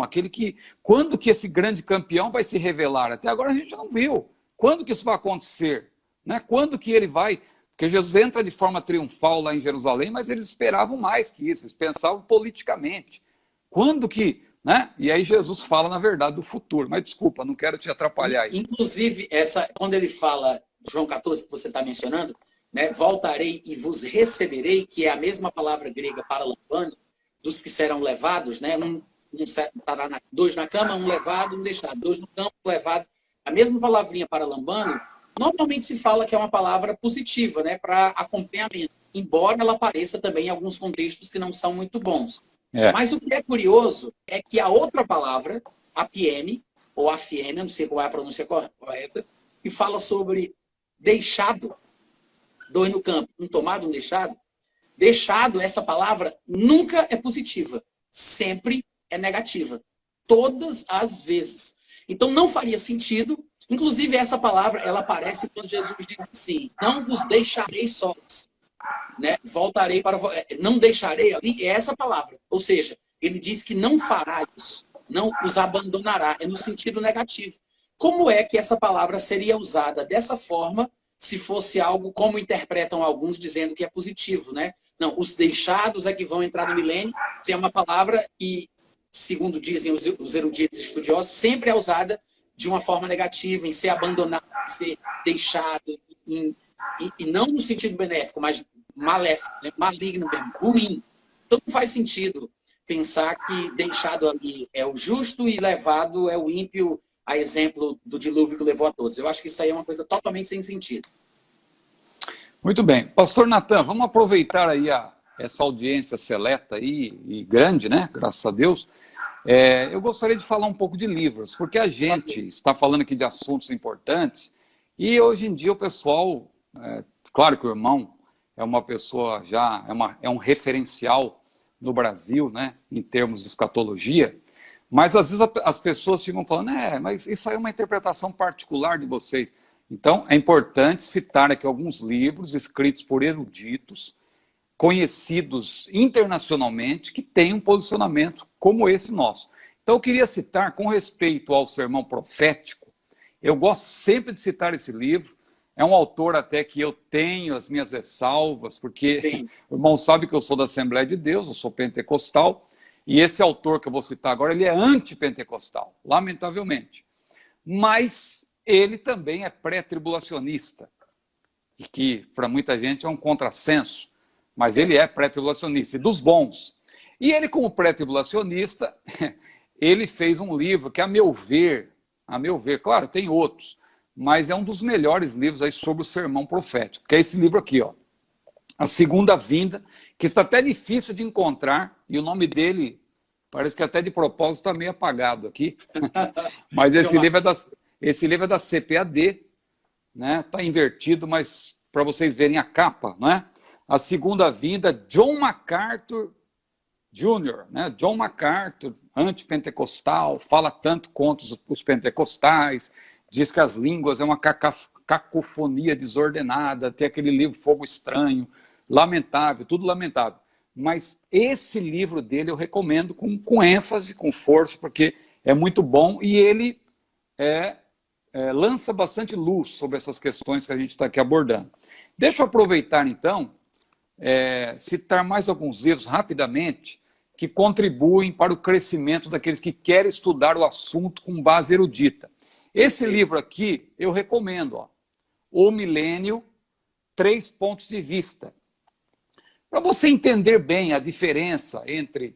quando que esse grande campeão vai se revelar? Até agora a gente não viu. Quando que isso vai acontecer? Né? Quando que ele vai... Porque Jesus entra de forma triunfal lá em Jerusalém, mas eles esperavam mais que isso, eles pensavam politicamente. Quando que... Né? E aí Jesus fala, na verdade, do futuro. Mas desculpa, não quero te atrapalhar aí. Inclusive, quando ele fala, João 14, que você está mencionando, né, voltarei e vos receberei, que é a mesma palavra grega para lambano, dos que serão levados, né? Dois na cama, um levado, um deixado. Dois no campo, um levado. A mesma palavrinha para lambano, normalmente se fala que é uma palavra positiva, né, para acompanhamento, embora ela apareça também em alguns contextos que não são muito bons. Mas o que é curioso é que a outra palavra, apieme, ou afieme, não sei qual é a pronúncia correta, que fala sobre deixado, dois no campo, um tomado, um deixado. Deixado, essa palavra nunca é positiva, sempre é negativa. Todas as vezes. Então não faria sentido, inclusive essa palavra, ela aparece quando Jesus diz assim, não vos deixarei sós, né? Voltarei para... Não deixarei, ali é essa palavra. Ou seja, ele diz que não fará isso, não os abandonará, é no sentido negativo. Como é que essa palavra seria usada dessa forma se fosse algo como interpretam alguns dizendo que é positivo, né? Não, os deixados é que vão entrar no milênio, se é uma palavra que, segundo dizem os eruditos estudiosos, sempre é usada de uma forma negativa, em ser abandonado, em ser deixado, e não no sentido benéfico, mas maléfico, né? Maligno mesmo, ruim. Então não faz sentido pensar que deixado ali é o justo e levado é o ímpio, a exemplo do dilúvio que levou a todos. Eu acho que isso aí é uma coisa totalmente sem sentido. Muito bem. Pastor Natan, vamos aproveitar aí essa audiência seleta aí, e grande, né? Graças a Deus. Eu gostaria de falar um pouco de livros, porque a gente está falando aqui de assuntos importantes e hoje em dia o pessoal, claro que o irmão é uma pessoa já, é um referencial no Brasil, né, em termos de escatologia, mas às vezes as pessoas ficam falando, mas isso aí é uma interpretação particular de vocês. Então, é importante citar aqui alguns livros escritos por eruditos, conhecidos internacionalmente, que têm um posicionamento como esse nosso. Então, eu queria citar, com respeito ao sermão profético, eu gosto sempre de citar esse livro. É um autor até que eu tenho as minhas ressalvas, porque Sim. o irmão sabe que eu sou da Assembleia de Deus, eu sou pentecostal, e esse autor que eu vou citar agora, ele é antipentecostal, lamentavelmente. Mas ele também é pré-tribulacionista, e que para muita gente é um contrassenso, mas ele é pré-tribulacionista, e dos bons. E ele, como pré-tribulacionista, ele fez um livro que, a meu ver, claro, tem outros, mas é um dos melhores livros aí sobre o sermão profético, que é esse livro aqui, ó, A Segunda Vinda, que está até difícil de encontrar, e o nome dele parece que até de propósito está meio apagado aqui, mas esse livro é da CPAD, né? Está invertido, mas para vocês verem a capa, né? A Segunda Vinda, John MacArthur Jr., né? John MacArthur, antipentecostal, fala tanto contra os pentecostais, diz que as línguas é uma cacofonia desordenada, tem aquele livro Fogo Estranho, lamentável, tudo lamentável. Mas esse livro dele eu recomendo com ênfase, com força, porque é muito bom e ele lança bastante luz sobre essas questões que a gente está aqui abordando. Deixa eu aproveitar, então, citar mais alguns livros rapidamente que contribuem para o crescimento daqueles que querem estudar o assunto com base erudita. Esse livro aqui eu recomendo, ó, O Milênio, 3 pontos de vista. Para você entender bem a diferença entre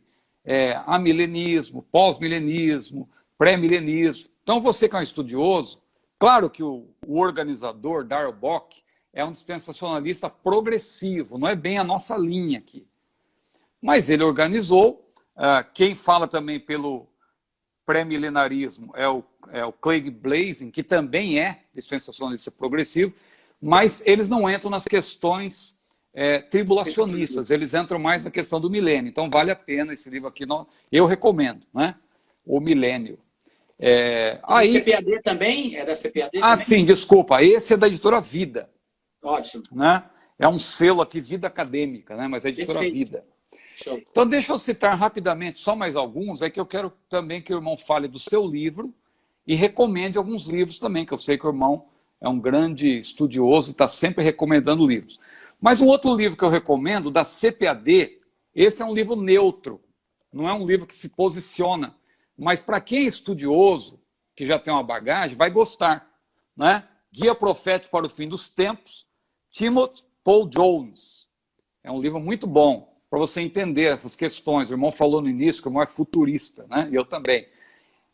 amilenismo, pós-milenismo, pré-milenismo. Então, você que é um estudioso, claro que o organizador, Darrell Bock, é um dispensacionalista progressivo, não é bem a nossa linha aqui. Mas ele organizou, quem fala também pelo pré-milenarismo é o Craig Blazing, que também é dispensacionalista progressivo, mas eles não entram nas questões tribulacionistas, eles entram mais na questão do milênio. Então vale a pena esse livro aqui, eu recomendo, né? O Milênio. Aí... CPAD também? É da CPAD também? Sim, desculpa, esse é da editora Vida. Ótimo. Né? É um selo aqui, Vida Acadêmica, né? Mas é editora Vida. Show. Então, deixa eu citar rapidamente só mais alguns, que eu quero também que o irmão fale do seu livro e recomende alguns livros também, que eu sei que o irmão é um grande estudioso e está sempre recomendando livros. Mas um outro livro que eu recomendo, da CPAD, esse é um livro neutro, não é um livro que se posiciona, mas para quem é estudioso, que já tem uma bagagem, vai gostar, né? Guia Profético para o Fim dos Tempos, Timothy Paul Jones. É um livro muito bom para você entender essas questões. O irmão falou no início que o irmão é futurista, né? E eu também.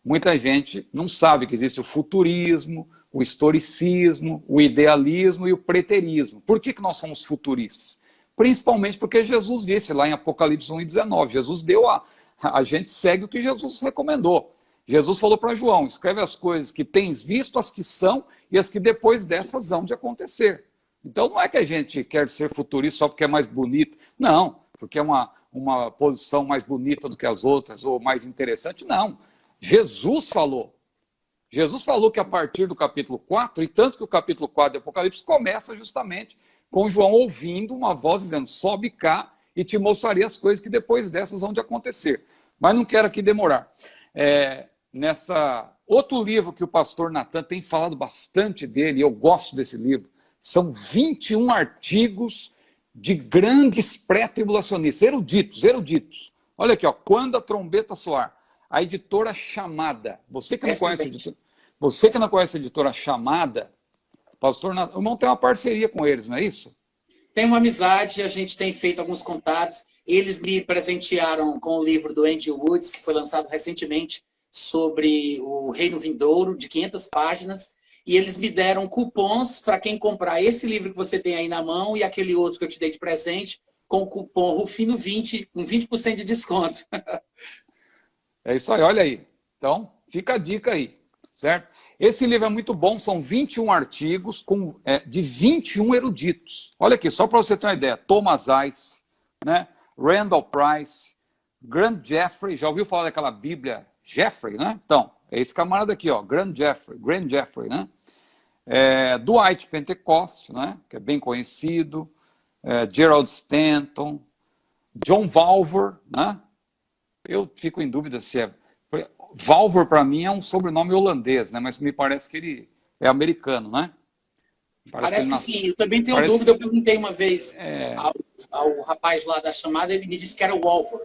Muita gente não sabe que existe o futurismo, o historicismo, o idealismo e o preterismo. Por que nós somos futuristas? Principalmente porque Jesus disse lá em Apocalipse 1:19, Jesus deu a gente segue o que Jesus recomendou. Jesus falou para João, escreve as coisas que tens visto, as que são e as que depois dessas hão de acontecer. Então não é que a gente quer ser futurista só porque é mais bonito, não, porque é uma posição mais bonita do que as outras ou mais interessante, não. Jesus falou que a partir do capítulo 4, e tanto que o capítulo 4 de Apocalipse começa justamente com João ouvindo uma voz dizendo, sobe cá e te mostrarei as coisas que depois dessas vão de acontecer. Mas não quero aqui demorar. Outro livro que o pastor Natan tem falado bastante dele, e eu gosto desse livro, são 21 artigos de grandes pré-tribulacionistas, eruditos. Olha aqui, ó, Quando a Trombeta Soar, a editora Chamada. Você que não conhece a editora Chamada, pastor Natan, o irmão tem uma parceria com eles, não é isso? Tem uma amizade, a gente tem feito alguns contatos. Eles me presentearam com o livro do Andy Woods, que foi lançado recentemente, sobre o Reino Vindouro, de 500 páginas. E eles me deram cupons para quem comprar esse livro que você tem aí na mão e aquele outro que eu te dei de presente, com o cupom Rufino20, com 20% de desconto. É isso aí, olha aí. Então, fica a dica aí, certo? Esse livro é muito bom, são 21 artigos de 21 eruditos. Olha aqui, só para você ter uma ideia. Thomas Ice, né? Randall Price, Grant Jeffrey, já ouviu falar daquela Bíblia Jeffrey, né? Então, é esse camarada aqui, ó, Grant Jeffrey, né? Dwight Pentecost, né? Que é bem conhecido, Gerald Stanton, John Valver, né? Eu fico em dúvida se é... Valver, para mim, é um sobrenome holandês, né? Mas me parece que ele é americano, né? Parece que sim. Eu também tenho dúvida. Eu perguntei uma vez ao rapaz lá da chamada, ele me disse que era o Walver.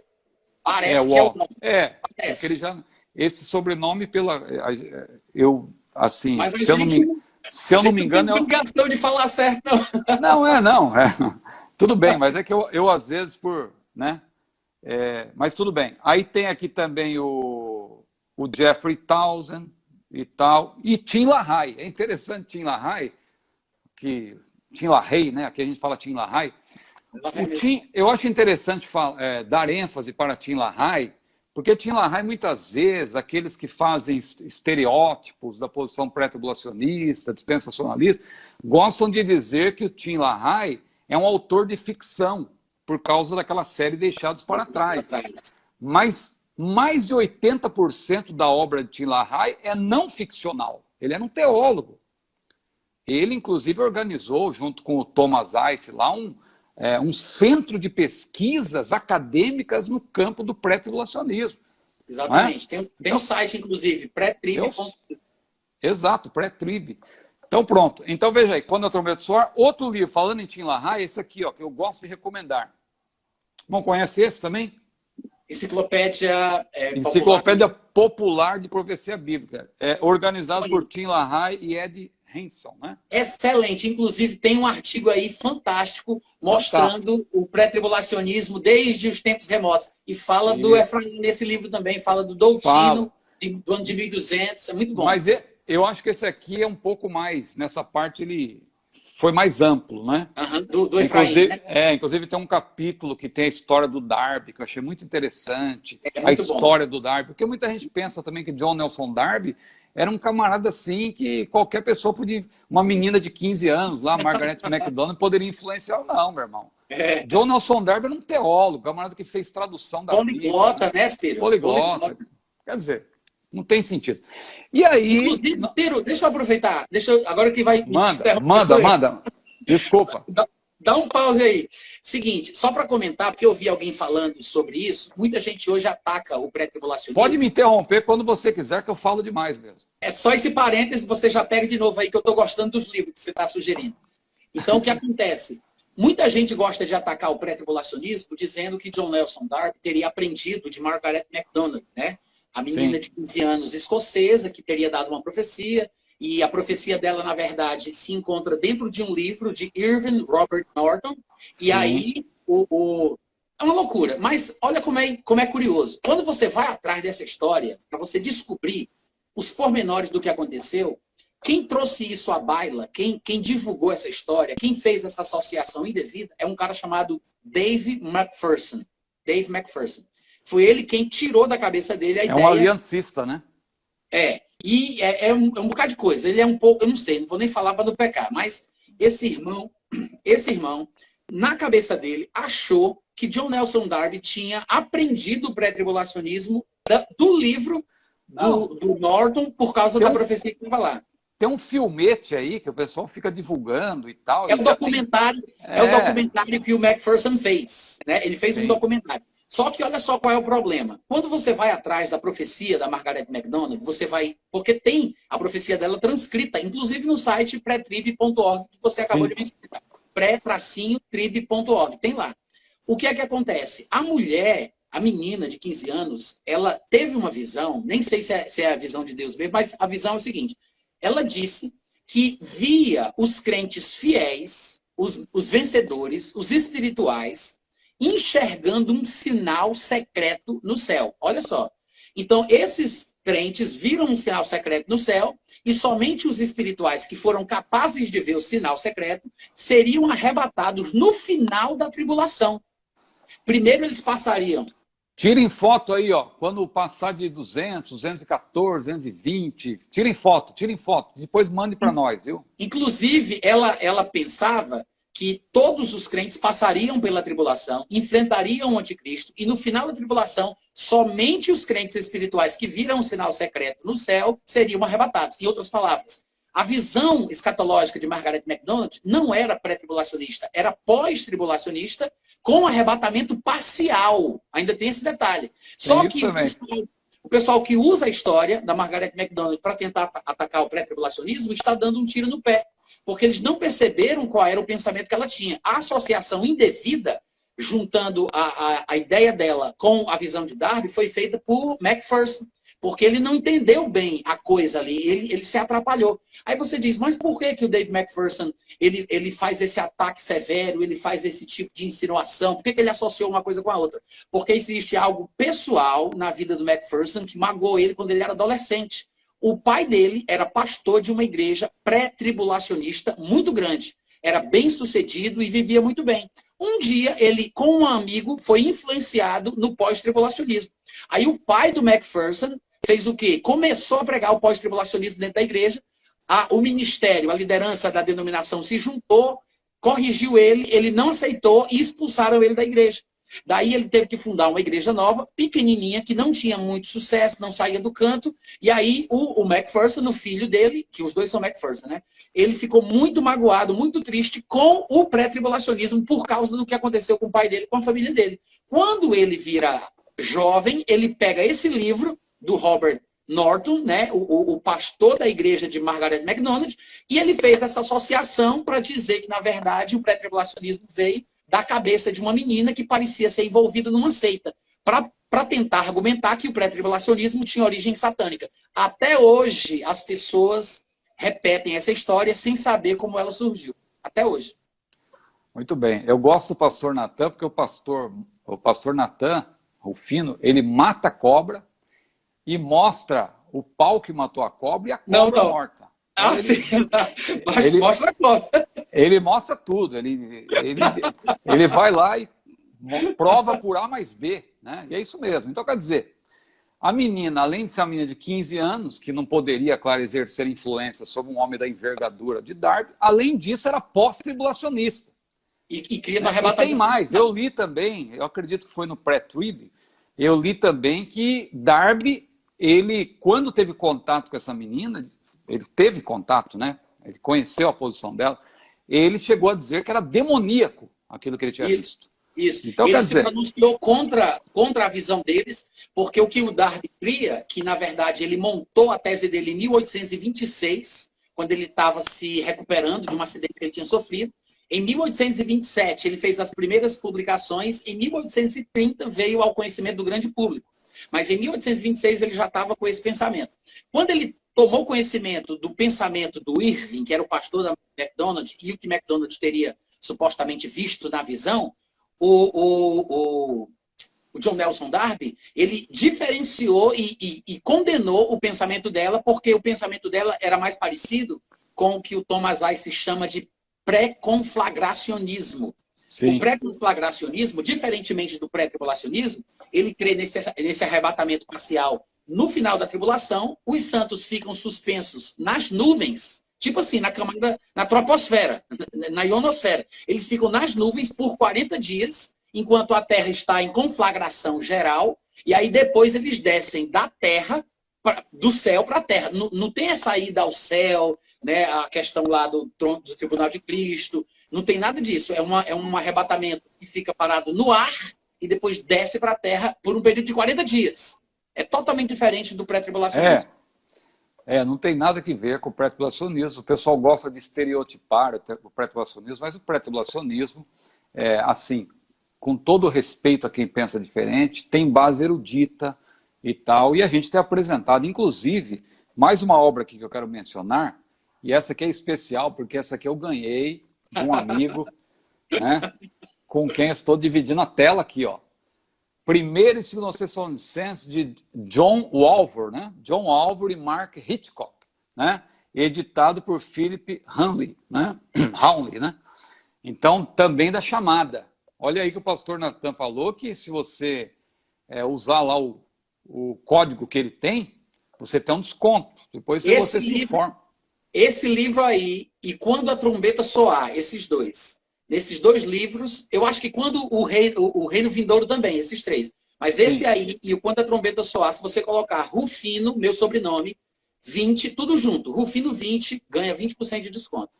Parece que é o Walver. Porque ele já... Esse sobrenome, eu, assim, mas se eu não me engano... Não tem obrigação de falar certo, não. Não. Tudo bem, mas é que eu às vezes, né? Mas tudo bem. Aí tem aqui também o Jeffrey Townsend e tal. E Tim LaHaye. É interessante Tim LaHaye, Tim LaHaye, né? Aqui a gente fala Tim LaHaye. Eu acho interessante dar ênfase para Tim LaHaye, porque Tim LaHaye, muitas vezes, aqueles que fazem estereótipos da posição pré-tribulacionista, dispensacionalista, gostam de dizer que o Tim LaHaye é um autor de ficção, por causa daquela série Deixados para Trás. Mas mais de 80% da obra de Tim LaHaye é não ficcional. Ele era um teólogo. Ele, inclusive, organizou, junto com o Thomas Ice, lá um centro de pesquisas acadêmicas no campo do pré-tribulacionismo. Exatamente. Tem um site, inclusive, pré-trib. Exato, pré-trib. Então, pronto. Então, veja aí, Quando a Trombeta Soar, outro livro, falando em Tim LaHaye, esse aqui, ó, que eu gosto de recomendar. Bom, conhece esse também? Enciclopédia Popular de Profecia Bíblica. Organizado por Tim LaHaye e Ed Henson, né? Excelente. Inclusive, tem um artigo aí fantástico mostrando o pré-tribulacionismo desde os tempos remotos. E fala do Efraim nesse livro também, fala do Doutino, do ano de 1200. É muito bom. Mas eu acho que esse aqui é um pouco mais, nessa parte ele foi mais amplo, né? Do Efraim, né? Inclusive tem um capítulo que tem a história do Darby, que eu achei muito interessante. Muito a história do Darby, porque muita gente pensa também que John Nelson Darby era um camarada assim que qualquer pessoa podia, uma menina de 15 anos lá, Margaret MacDonald, poderia influenciar. Não, meu irmão. John Nelson Darby era um teólogo, camarada que fez tradução da Bíblia. Poliglota, né, Ciro? Poliglota. Quer dizer, não tem sentido. E aí... Inclusive, Ciro, deixa eu aproveitar. Agora que vai... Manda. Desculpa. Dá um pause aí. Seguinte, só para comentar, porque eu vi alguém falando sobre isso, muita gente hoje ataca o pré-tribulacionismo. Pode me interromper quando você quiser, que eu falo demais mesmo. É só esse parêntese, você já pega de novo aí, que eu estou gostando dos livros que você está sugerindo. Então, o que acontece? Muita gente gosta de atacar o pré-tribulacionismo dizendo que John Nelson Darby teria aprendido de Margaret MacDonald, né? A menina de 15 anos escocesa que teria dado uma profecia, e a profecia dela, na verdade, se encontra dentro de um livro de Irving Robert Norton, e aí é uma loucura. Mas olha como é curioso. Quando você vai atrás dessa história, para você descobrir os pormenores do que aconteceu, quem trouxe isso à baila, quem divulgou essa história, quem fez essa associação indevida, é um cara chamado Dave McPherson. Dave McPherson. Foi ele quem tirou da cabeça dele a ideia. É um aliancista, né? E é um bocado de coisa. Ele é um pouco, eu não sei, não vou nem falar para não pecar, mas esse irmão, na cabeça dele, achou que John Nelson Darby tinha aprendido o pré-tribulacionismo do livro do Norton por causa da profecia que estava lá. Tem um filmete aí que o pessoal fica divulgando e tal. É o documentário que o McPherson fez, né? Ele fez um documentário. Só que olha só qual é o problema. Quando você vai atrás da profecia da Margaret MacDonald, você vai... Porque tem a profecia dela transcrita, inclusive no site pré-trib.org, que você acabou de me explicar. pré-trib.org, tem lá. O que é que acontece? A mulher, a menina de 15 anos, ela teve uma visão, nem sei se é a visão de Deus mesmo, mas a visão é o seguinte. Ela disse que via os crentes fiéis, os vencedores, os espirituais, enxergando um sinal secreto no céu. Olha só. Então, esses crentes viram um sinal secreto no céu e somente os espirituais que foram capazes de ver o sinal secreto seriam arrebatados no final da tribulação. Primeiro eles passariam. Tirem foto aí, ó. Quando passar de 200, 214, 220, tirem foto. Depois mande para nós, viu? Inclusive, ela pensava que todos os crentes passariam pela tribulação, enfrentariam o anticristo, e no final da tribulação, somente os crentes espirituais que viram o sinal secreto no céu seriam arrebatados. Em outras palavras, a visão escatológica de Margaret MacDonald não era pré-tribulacionista, era pós-tribulacionista, com arrebatamento parcial. Ainda tem esse detalhe. Só que o pessoal que usa a história da Margaret MacDonald para tentar atacar o pré-tribulacionismo está dando um tiro no pé, porque eles não perceberam qual era o pensamento que ela tinha. A associação indevida, juntando a ideia dela com a visão de Darby, foi feita por Macpherson, porque ele não entendeu bem a coisa ali, ele se atrapalhou. Aí você diz, mas por que o Dave Macpherson ele faz esse ataque severo, ele faz esse tipo de insinuação? Por que ele associou uma coisa com a outra? Porque existe algo pessoal na vida do Macpherson que magoou ele quando ele era adolescente. O pai dele era pastor de uma igreja pré-tribulacionista muito grande. Era bem sucedido e vivia muito bem. Um dia, ele, com um amigo, foi influenciado no pós-tribulacionismo. Aí o pai do Macpherson fez o quê? Começou a pregar o pós-tribulacionismo dentro da igreja. O ministério, a liderança da denominação se juntou, corrigiu ele não aceitou e expulsaram ele da igreja. Daí ele teve que fundar uma igreja nova, pequenininha, que não tinha muito sucesso, não saía do canto. E aí o Macpherson, o filho dele, que os dois são Macpherson, né? Ele ficou muito magoado, muito triste com o pré-tribulacionismo por causa do que aconteceu com o pai dele, com a família dele. Quando ele vira jovem, ele pega esse livro do Robert Norton, né, o pastor da igreja de Margaret MacDonald, e ele fez essa associação para dizer que, na verdade, o pré-tribulacionismo veio da cabeça de uma menina que parecia ser envolvida numa seita, para tentar argumentar que o pré-tribulacionismo tinha origem satânica. Até hoje, as pessoas repetem essa história sem saber como ela surgiu. Até hoje. Muito bem. Eu gosto do pastor Natan, porque o pastor Natan, Rufino, ele mata a cobra e mostra o pau que matou a cobra e a cobra morta. Ah, sim. Mostra a cobra. Ele mostra tudo. Ele vai lá e prova por A mais B. Né? E é isso mesmo. Então, quer dizer, a menina, além de ser uma menina de 15 anos, que não poderia, claro, exercer influência sobre um homem da envergadura de Darby, além disso, era pós-tribulacionista. E cria uma arrebatamento. E tem mais. Eu li também, eu acredito que foi no pré-trib, eu li também que Darby, ele, quando teve contato com essa menina, ele teve contato, né? Ele conheceu a posição dela, ele chegou a dizer que era demoníaco aquilo que ele tinha visto. Isso. Então, ele quer se dizer, pronunciou contra a visão deles, porque o que o Darby cria, que na verdade ele montou a tese dele em 1826, quando ele estava se recuperando de um acidente que ele tinha sofrido. Em 1827 ele fez as primeiras publicações, em 1830 veio ao conhecimento do grande público. Mas em 1826 ele já estava com esse pensamento. Quando ele tomou conhecimento do pensamento do Irving, que era o pastor da MacDonald, e o que MacDonald teria supostamente visto na visão, o John Nelson Darby, ele diferenciou e condenou o pensamento dela, porque o pensamento dela era mais parecido com o que o Thomas Ice chama de pré-conflagracionismo. sim. O pré-conflagracionismo, diferentemente do pré-tribulacionismo, ele crê nesse arrebatamento parcial no final da tribulação. Os santos ficam suspensos nas nuvens, tipo assim, na troposfera, na ionosfera. Eles ficam nas nuvens por 40 dias, enquanto a Terra está em conflagração geral, e aí depois eles descem da Terra, do céu para a Terra. Não tem essa ida ao céu, né, a questão lá do Tribunal de Cristo, não tem nada disso. É um arrebatamento que fica parado no ar e depois desce para a Terra por um período de 40 dias. É totalmente diferente do pré-tribulacionismo. Não tem nada que ver com o pré-tribulacionismo. O pessoal gosta de estereotipar o pré-tribulacionismo, mas o pré-tribulacionismo, assim, com todo respeito a quem pensa diferente, tem base erudita e tal, e a gente tem apresentado, inclusive, mais uma obra aqui que eu quero mencionar, e essa aqui é especial, porque essa aqui eu ganhei de um amigo, né, com quem eu estou dividindo a tela aqui, ó. Primeiro e segundo Tessalonicenses de John Walvoord, né? John Walvoord e Mark Hitchcock, né? Editado por Philip Hanley, né? Hanley, né? Então, também da chamada. Olha aí que o pastor Natan falou que se você usar lá o código que ele tem, você tem um desconto. Depois você se informa. Esse livro aí, e Quando a Trombeta Soar, esses dois. nesses 2 livros, eu acho que quando o Reino Vindouro também, esses 3. Mas esse Sim. aí e o Quando a Trombeta Soar, se você colocar Rufino, meu sobrenome, 20, tudo junto. Rufino 20, ganha 20% de desconto.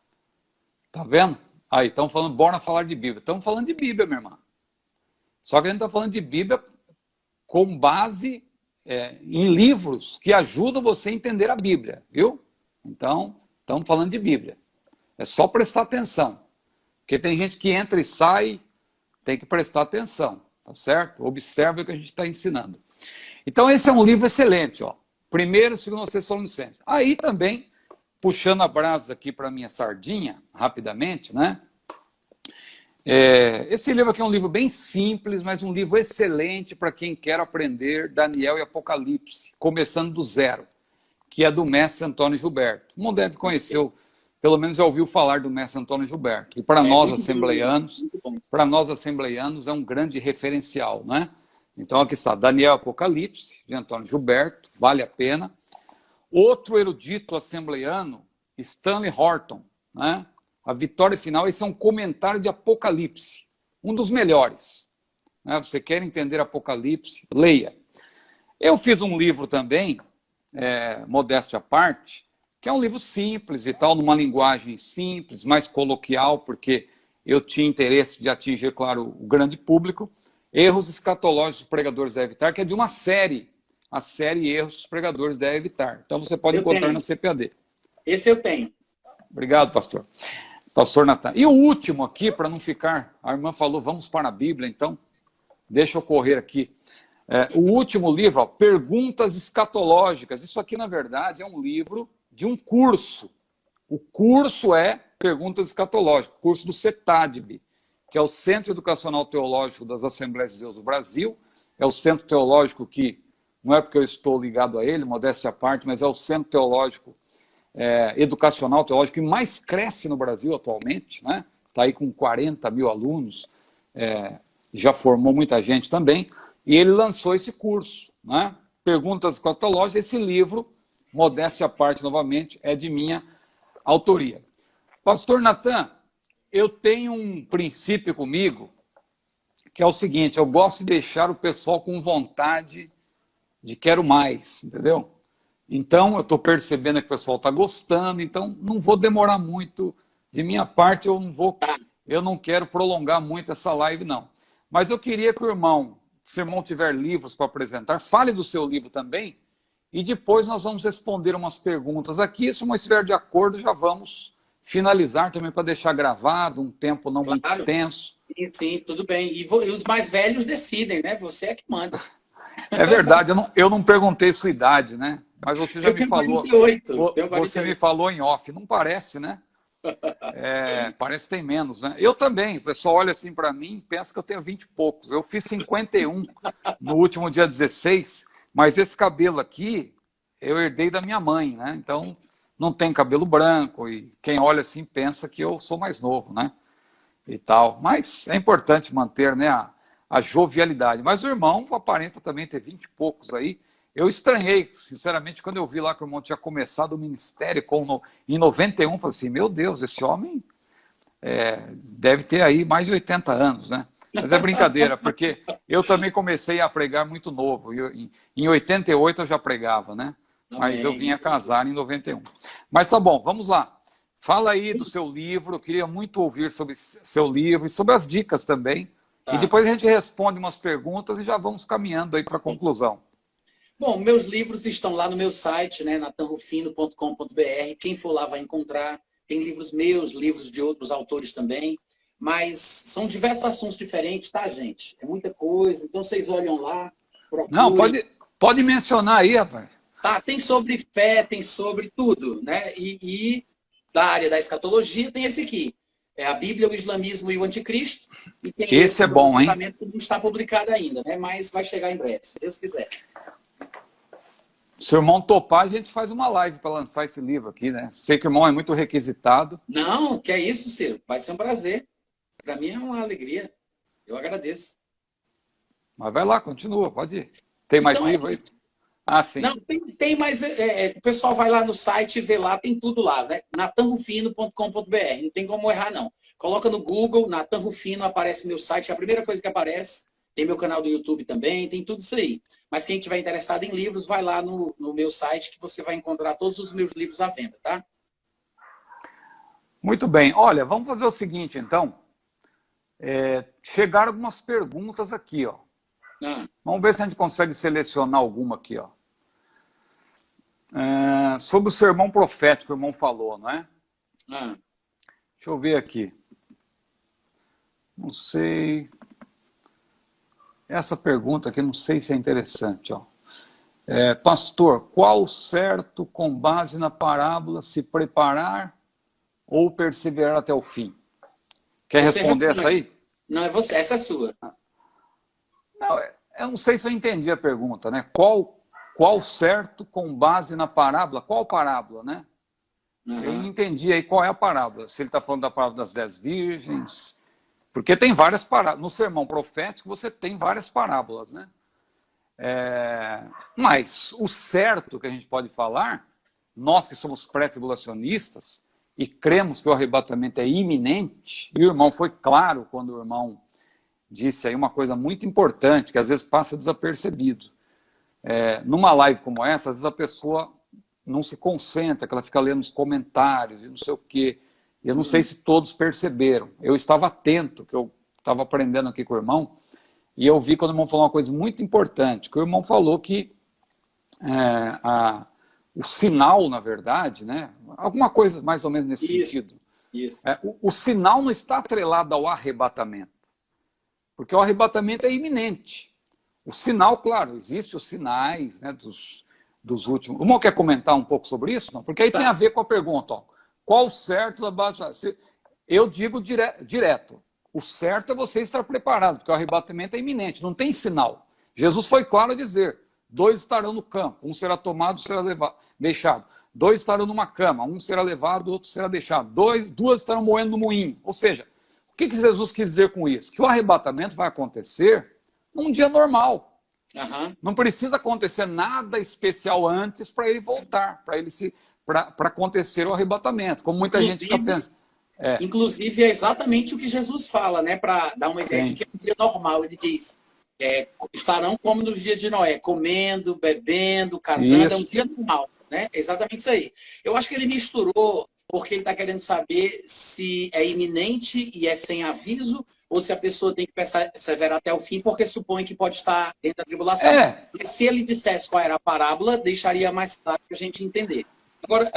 Tá vendo? Aí, estão falando, bora falar de Bíblia. Estamos falando de Bíblia, minha irmã. Só que a gente está falando de Bíblia com base em livros que ajudam você a entender a Bíblia, viu? Então, estamos falando de Bíblia. É só prestar atenção. Porque tem gente que entra e sai, tem que prestar atenção, tá certo? Observe o que a gente está ensinando. Então, esse é um livro excelente, ó. Primeiro, segundo Tessalonicenses. Aí também, puxando a brasa aqui para minha sardinha, rapidamente, né? Esse livro aqui é um livro bem simples, mas um livro excelente para quem quer aprender Daniel e Apocalipse, começando do zero, que é do mestre Antônio Gilberto. O mundo deve conhecer, pelo menos já ouviu falar do mestre Antônio Gilberto. E para nós assembleianos é um grande referencial, né? Então aqui está, Daniel e Apocalipse, de Antônio Gilberto, vale a pena. Outro erudito assembleiano, Stanley Horton, né? A Vitória Final, esse é um comentário de Apocalipse, um dos melhores. Né? Você quer entender Apocalipse? Leia. Eu fiz um livro também, modéstia à parte, que é um livro simples e tal, numa linguagem simples, mais coloquial, porque eu tinha interesse de atingir, claro, o grande público. Erros escatológicos que os pregadores devem evitar, que é de uma série, a série Erros que os pregadores devem evitar. Então você pode encontrar na CPAD. Esse eu tenho. Obrigado, pastor. Pastor Natan. E o último aqui, para não ficar, a irmã falou, vamos para a Bíblia, então, deixa eu correr aqui. O último livro, ó, Perguntas Escatológicas. Isso aqui, na verdade, é um livro de um curso. O curso é Perguntas Escatológicas, curso do CETADB, que é o Centro Educacional Teológico das Assembleias de Deus do Brasil. É o centro teológico que, não é porque eu estou ligado a ele, modéstia à parte, mas é o centro teológico educacional, teológico, que mais cresce no Brasil atualmente, né? Está aí com 40 mil alunos, já formou muita gente também, e ele lançou esse curso, né? Perguntas Escatológicas. Esse livro, modéstia à parte novamente, é de minha autoria. Pastor Natan, eu tenho um princípio comigo, que é o seguinte, eu gosto de deixar o pessoal com vontade de quero mais, entendeu? Então, eu estou percebendo que o pessoal está gostando, então não vou demorar muito. De minha parte, eu não quero prolongar muito essa live, não. Mas eu queria que se o irmão tiver livros para apresentar, fale do seu livro também, e depois nós vamos responder umas perguntas aqui. Se o irmão estiver de acordo, já vamos finalizar também para deixar gravado, um tempo não muito extenso. Sim, tudo bem. E os mais velhos decidem, né? Você é que manda. É verdade, eu não perguntei sua idade, né? Mas você já me falou. 48. Você me falou em off. Não parece, né? Parece que tem menos, né? Eu também. O pessoal olha assim para mim e pensa que eu tenho 20 e poucos. Eu fiz 51 no último dia 16, mas esse cabelo aqui eu herdei da minha mãe, né? Então não tem cabelo branco e quem olha assim pensa que eu sou mais novo, né? E tal. Mas é importante manter, né, a jovialidade. Mas o irmão aparenta também ter 20 e poucos aí. Eu estranhei, sinceramente, quando eu vi lá que o irmão tinha começado o ministério em 91, falei assim, meu Deus, esse homem deve ter aí mais de 80 anos, né? Mas é brincadeira, porque eu também comecei a pregar muito novo. Em 88 eu já pregava, né? Mas eu vim a casar em 91. Mas tá bom, vamos lá. Fala aí do seu livro, eu queria muito ouvir sobre seu livro e sobre as dicas também. Tá. E depois a gente responde umas perguntas e já vamos caminhando aí para a conclusão. Bom, meus livros estão lá no meu site, né, natanrufino.com.br. Quem for lá vai encontrar. Tem livros meus, livros de outros autores também. Mas são diversos assuntos diferentes, tá, gente? É muita coisa. Então vocês olham lá, procurem. Não, pode mencionar aí, rapaz. Tá, tem sobre fé, tem sobre tudo, né? E da área da escatologia tem esse aqui. É a Bíblia, o Islamismo e o Anticristo. E tem esse é bom, hein? Que não está publicado ainda, né? Mas vai chegar em breve, se Deus quiser. Se o irmão topar, a gente faz uma live para lançar esse livro aqui, né? Sei que o irmão é muito requisitado. Não, que é isso, Ciro. Vai ser um prazer. Para mim é uma alegria. Eu agradeço. Mas vai lá, continua, pode ir. Tem mais livro aí? Ah, sim. Não, tem mas o pessoal vai lá no site e vê lá, tem tudo lá, né? natanrufino.com.br, não tem como errar, não. Coloca no Google, Natan Rufino, aparece meu site, é a primeira coisa que aparece. Tem meu canal do YouTube também, tem tudo isso aí. Mas quem estiver interessado em livros, vai lá no meu site que você vai encontrar todos os meus livros à venda, tá? Muito bem. Olha, vamos fazer o seguinte, então. Chegaram algumas perguntas aqui, ó. Ah, Vamos ver se a gente consegue selecionar alguma aqui, ó. Sobre o sermão profético que o irmão falou, não é? ah. Deixa eu ver aqui. Não sei. Essa pergunta aqui, não sei se é interessante, ó. Pastor, qual certo com base na parábola se preparar ou perseverar até o fim? Quer Você responder responde. essa aí? Não, é você, essa é sua. Não, eu não sei se eu entendi a pergunta, né? Qual certo com base na parábola? Qual parábola, né? Eu não Aham. entendi aí qual é a parábola. Se ele está falando da parábola das 10 virgens, porque tem várias parábolas. No sermão profético você tem várias parábolas, né? Mas o certo que a gente pode falar, nós que somos pré-tribulacionistas e cremos que o arrebatamento é iminente, e o irmão foi claro quando o irmão disse aí uma coisa muito importante, que às vezes passa desapercebido. Numa live como essa, às vezes a pessoa não se concentra, que ela fica lendo os comentários e não sei o quê. Eu não sei se todos perceberam. Eu estava atento, que eu estava aprendendo aqui com o irmão, e eu vi quando o irmão falou uma coisa muito importante, que o irmão falou que o sinal, na verdade, né, alguma coisa mais ou menos nesse Isso, sentido, isso. o sinal não está atrelado ao arrebatamento, porque o arrebatamento é iminente. O sinal, claro, existem os sinais, né, dos últimos. O irmão quer comentar um pouco sobre isso? Não? Porque aí tem a ver com a pergunta, ó, qual certo da base... Eu digo direto, o certo é você estar preparado, porque o arrebatamento é iminente, não tem sinal. Jesus foi claro a dizer, 2 estarão no campo, um será tomado, será deixado. 2 estarão numa cama, um será levado, outro será deixado. 2 estarão moendo no moinho. Ou seja, o que Jesus quis dizer com isso? Que o arrebatamento vai acontecer num dia normal. Aham. Não precisa acontecer nada especial antes para ele voltar, para acontecer o arrebatamento, como muita gente fica pensando. Inclusive, é exatamente o que Jesus fala, né? Para dar uma ideia de Sim. que é um dia normal. Ele diz: estarão como nos dias de Noé, comendo, bebendo, casando. É um Isso. dia normal, né? É exatamente isso aí. Eu acho que ele misturou porque ele está querendo saber se é iminente e é sem aviso ou se a pessoa tem que perseverar até o fim porque supõe que pode estar dentro da tribulação. É, E se ele dissesse qual era a parábola, deixaria mais claro para a gente entender. Agora,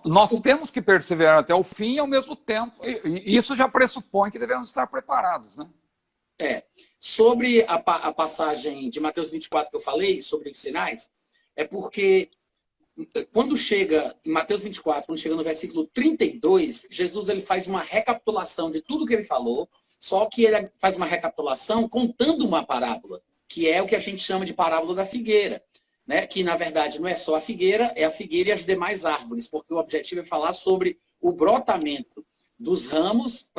nós temos que perseverar até o fim e ao mesmo tempo, e isso já pressupõe que devemos estar preparados, né? Sobre a passagem de Mateus 24 que eu falei, sobre os sinais, é porque quando chega em Mateus 24, quando chega no versículo 32, Jesus ele faz uma recapitulação de tudo que ele falou, só que ele faz uma recapitulação contando uma parábola, que é o que a gente chama de parábola da figueira, né? Que na verdade não é só a figueira, é a figueira e as demais árvores, porque o objetivo é falar sobre o brotamento dos ramos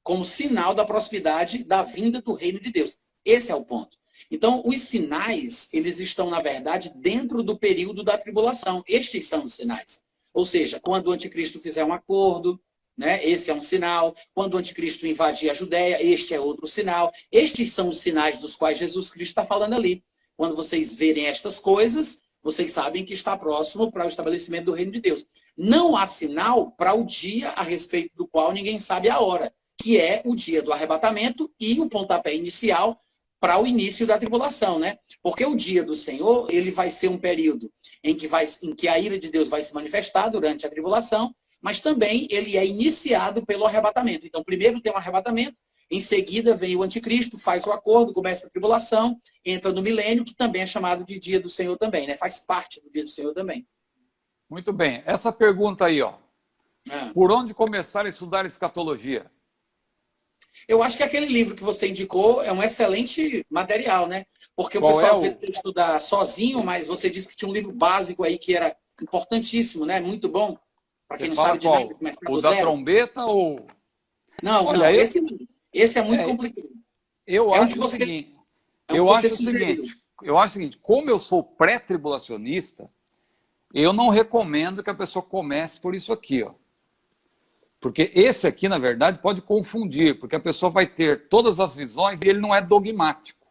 como sinal da proximidade da vinda do reino de Deus. Esse é o ponto. Então, os sinais, eles estão, na verdade, dentro do período da tribulação. Estes são os sinais. Ou seja, quando o anticristo fizer um acordo, né, esse é um sinal. Quando o anticristo invadir a Judéia, este é outro sinal. Estes são os sinais dos quais Jesus Cristo está falando ali. Quando vocês verem estas coisas, vocês sabem que está próximo para o estabelecimento do reino de Deus. Não há sinal para o dia a respeito do qual ninguém sabe a hora, que é o dia do arrebatamento e o pontapé inicial para o início da tribulação, né? Porque o dia do Senhor, ele vai ser um período em que a ira de Deus vai se manifestar durante a tribulação, mas também ele é iniciado pelo arrebatamento. Então, primeiro tem o arrebatamento, em seguida vem o anticristo, faz o acordo, começa a tribulação, entra no milênio, que também é chamado de dia do Senhor também, né? Faz parte do dia do Senhor também. Muito bem. Essa pergunta aí, ó. Ah. Por onde começar a estudar escatologia? Eu acho que aquele livro que você indicou é um excelente material, né? Porque o Qual pessoal é às vezes quer estudar sozinho, mas você disse que tinha um livro básico aí que era importantíssimo, né? Muito bom. Para quem Você não fala sabe de nada, qual? começar O do da zero. trombeta ou... Não, Olha, não. Esse é muito é, complicado. eu É um que acho o você, seguinte. é um que Eu você acho o sugeriu. seguinte. eu acho o seguinte, como eu sou pré-tribulacionista, eu não recomendo que a pessoa comece por isso aqui, ó. Porque esse aqui, na verdade, pode confundir, porque a pessoa vai ter todas as visões e ele não é dogmático.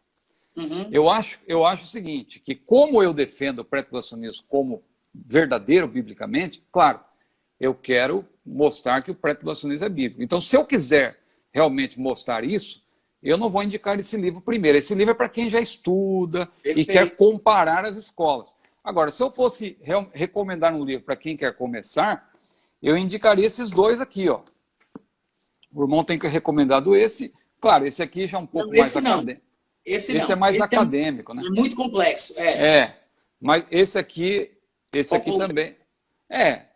Uhum. Eu acho o seguinte, que como eu defendo o pré-tribulacionismo como verdadeiro biblicamente, claro, eu quero mostrar que o pré-tribulacionismo é bíblico. Então, se eu quiser realmente mostrar isso, eu não vou indicar esse livro primeiro. Esse livro é para quem já estuda e quer comparar as escolas. Agora, se eu fosse recomendar um livro para quem quer começar, eu indicaria esses dois aqui, ó. O irmão tem que recomendado esse. Claro, esse aqui já é um pouco mais acadêmico. Esse é mais acadêmico, né? É muito complexo, mas esse aqui também. É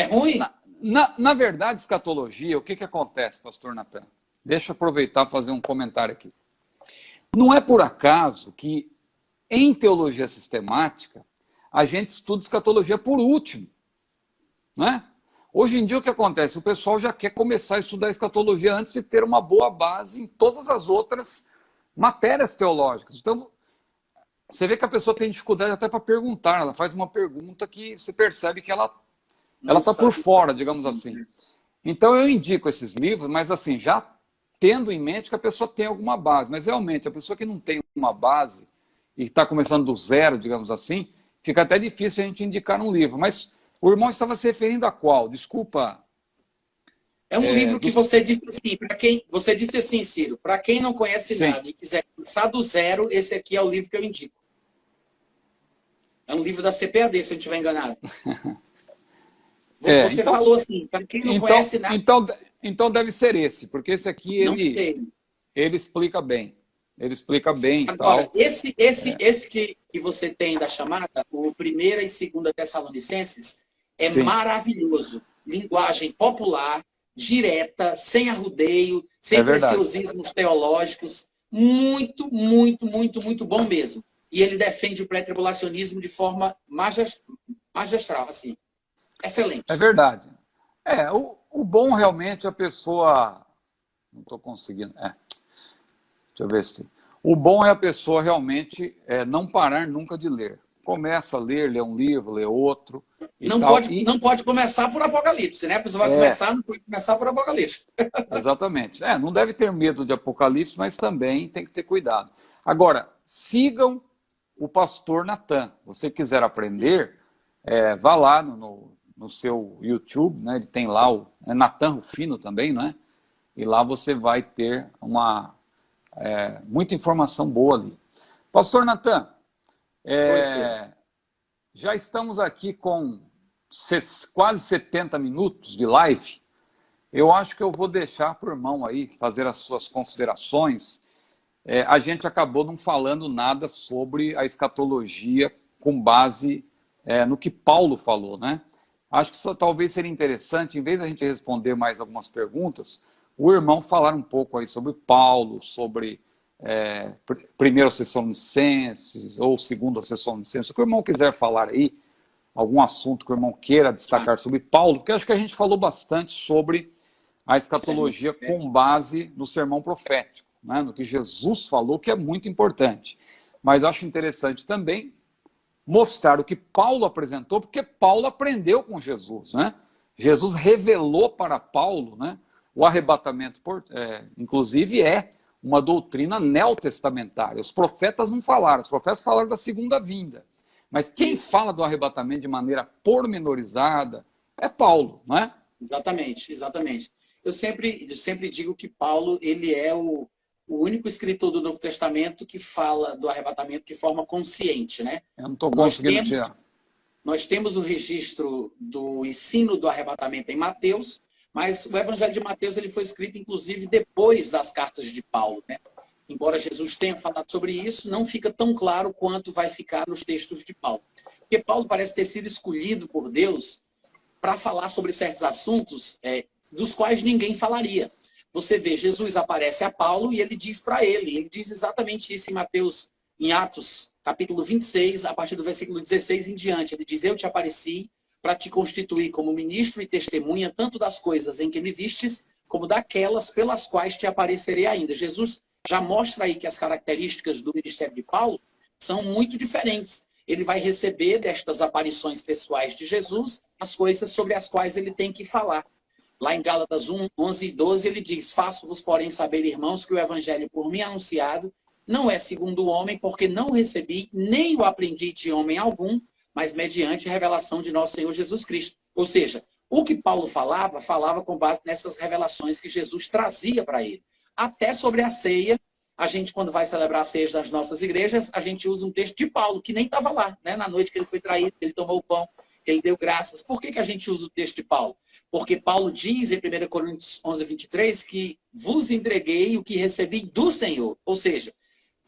ruim? Na verdade, escatologia, o que acontece, pastor Natan? Deixa eu aproveitar e fazer um comentário aqui. Não é por acaso que, em teologia sistemática, a gente estuda escatologia por último. Não é? Hoje em dia, o que acontece? O pessoal já quer começar a estudar escatologia antes de ter uma boa base em todas as outras matérias teológicas. Então, você vê que a pessoa tem dificuldade até para perguntar. Ela faz uma pergunta que você percebe que ela está por fora, digamos assim. Então, eu indico esses livros, mas assim, já tendo em mente que a pessoa tem alguma base. Mas realmente, a pessoa que não tem uma base e está começando do zero, digamos assim, fica até difícil a gente indicar um livro. Mas o irmão estava se referindo a qual? Desculpa. É um livro que você disse assim, você disse assim, Ciro, para quem não conhece nada e quiser começar do zero, esse aqui é o livro que eu indico. É um livro da CPAD, se eu não estiver enganado. Você então, falou assim, para quem não conhece nada... Então deve ser esse, porque esse aqui ele explica bem. Ele explica bem e Agora, tal. Esse que você tem da chamada, o 1ª e 2ª Tessalonicenses, é maravilhoso. Linguagem popular, direta, sem arrudeio, sem preciosismos teológicos. Muito, muito, muito, muito bom mesmo. E ele defende o pré-tribulacionismo de forma magistral, assim. Excelente. É verdade. O bom realmente a pessoa... Não estou conseguindo... Deixa eu ver se... O bom é a pessoa realmente não parar nunca de ler. Começa a ler, lê um livro, lê outro. Não pode começar por Apocalipse, né? A pessoa vai começar por Apocalipse. Exatamente. Não deve ter medo de Apocalipse, mas também tem que ter cuidado. Agora, sigam o pastor Natan. Se você quiser aprender, vá lá no seu YouTube, né? Ele tem lá o Natan Rufino também, não é? E lá você vai ter muita informação boa ali. Pastor Natan, já estamos aqui com quase 70 minutos de live. Eu acho que eu vou deixar para o irmão aí fazer as suas considerações. A gente acabou não falando nada sobre a escatologia com base no que Paulo falou, né? Acho que isso talvez seria interessante, em vez da gente responder mais algumas perguntas, o irmão falar um pouco aí sobre Paulo, sobre 1ª Tessalonicenses ou 2ª Tessalonicenses. O que o irmão quiser falar aí, algum assunto que o irmão queira destacar sobre Paulo, porque acho que a gente falou bastante sobre a escatologia com base no sermão profético, né, no que Jesus falou, que é muito importante. Mas acho interessante também mostrar o que Paulo apresentou, porque Paulo aprendeu com Jesus, né? Jesus revelou para Paulo, né? O arrebatamento, inclusive, é uma doutrina neotestamentária. Os profetas não falaram, os profetas falaram da segunda vinda. Mas quem fala do arrebatamento de maneira pormenorizada é Paulo, não é? Exatamente, exatamente. Eu sempre digo que Paulo ele é o único escritor do Novo Testamento que fala do arrebatamento de forma consciente, né? Eu não estou conseguindo tirar. Nós temos o registro do ensino do arrebatamento em Mateus, mas o Evangelho de Mateus ele foi escrito, inclusive, depois das cartas de Paulo, né? Embora Jesus tenha falado sobre isso, não fica tão claro quanto vai ficar nos textos de Paulo. Porque Paulo parece ter sido escolhido por Deus para falar sobre certos assuntos dos quais ninguém falaria. Você vê, Jesus aparece a Paulo e ele diz para ele diz exatamente isso em Atos, capítulo 26, a partir do versículo 16 em diante. Ele diz, eu te apareci para te constituir como ministro e testemunha tanto das coisas em que me vistes, como daquelas pelas quais te aparecerei ainda. Jesus já mostra aí que as características do ministério de Paulo são muito diferentes. Ele vai receber destas aparições pessoais de Jesus as coisas sobre as quais ele tem que falar. Lá em Gálatas 1, 11 e 12, ele diz: faço-vos, porém, saber, irmãos, que o evangelho por mim anunciado não é segundo o homem, porque não o recebi, nem o aprendi de homem algum, mas mediante a revelação de nosso Senhor Jesus Cristo. Ou seja, o que Paulo falava, falava com base nessas revelações que Jesus trazia para ele. Até sobre a ceia, a gente, quando vai celebrar a ceia das nossas igrejas, a gente usa um texto de Paulo, que nem estava lá, né? Na noite que ele foi traído, ele tomou o pão, que ele deu graças. Por que a gente usa o texto de Paulo? Porque Paulo diz em 1 Coríntios 11, 23, que vos entreguei o que recebi do Senhor. Ou seja,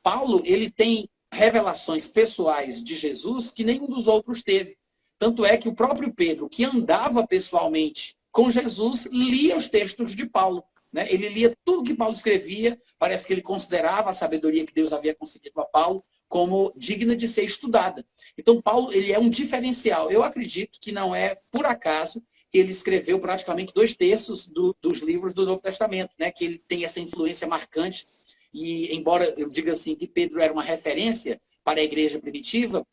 Paulo, ele tem revelações pessoais de Jesus que nenhum dos outros teve. Tanto é que o próprio Pedro, que andava pessoalmente com Jesus, lia os textos de Paulo, né? Ele lia tudo que Paulo escrevia, parece que ele considerava a sabedoria que Deus havia concedido a Paulo como digna de ser estudada. Então, Paulo, ele é um diferencial. Eu acredito que não é por acaso que ele escreveu praticamente 2/3 dos livros do Novo Testamento, né? Que ele tem essa influência marcante. E, embora eu diga assim que Pedro era uma referência para a igreja primitiva,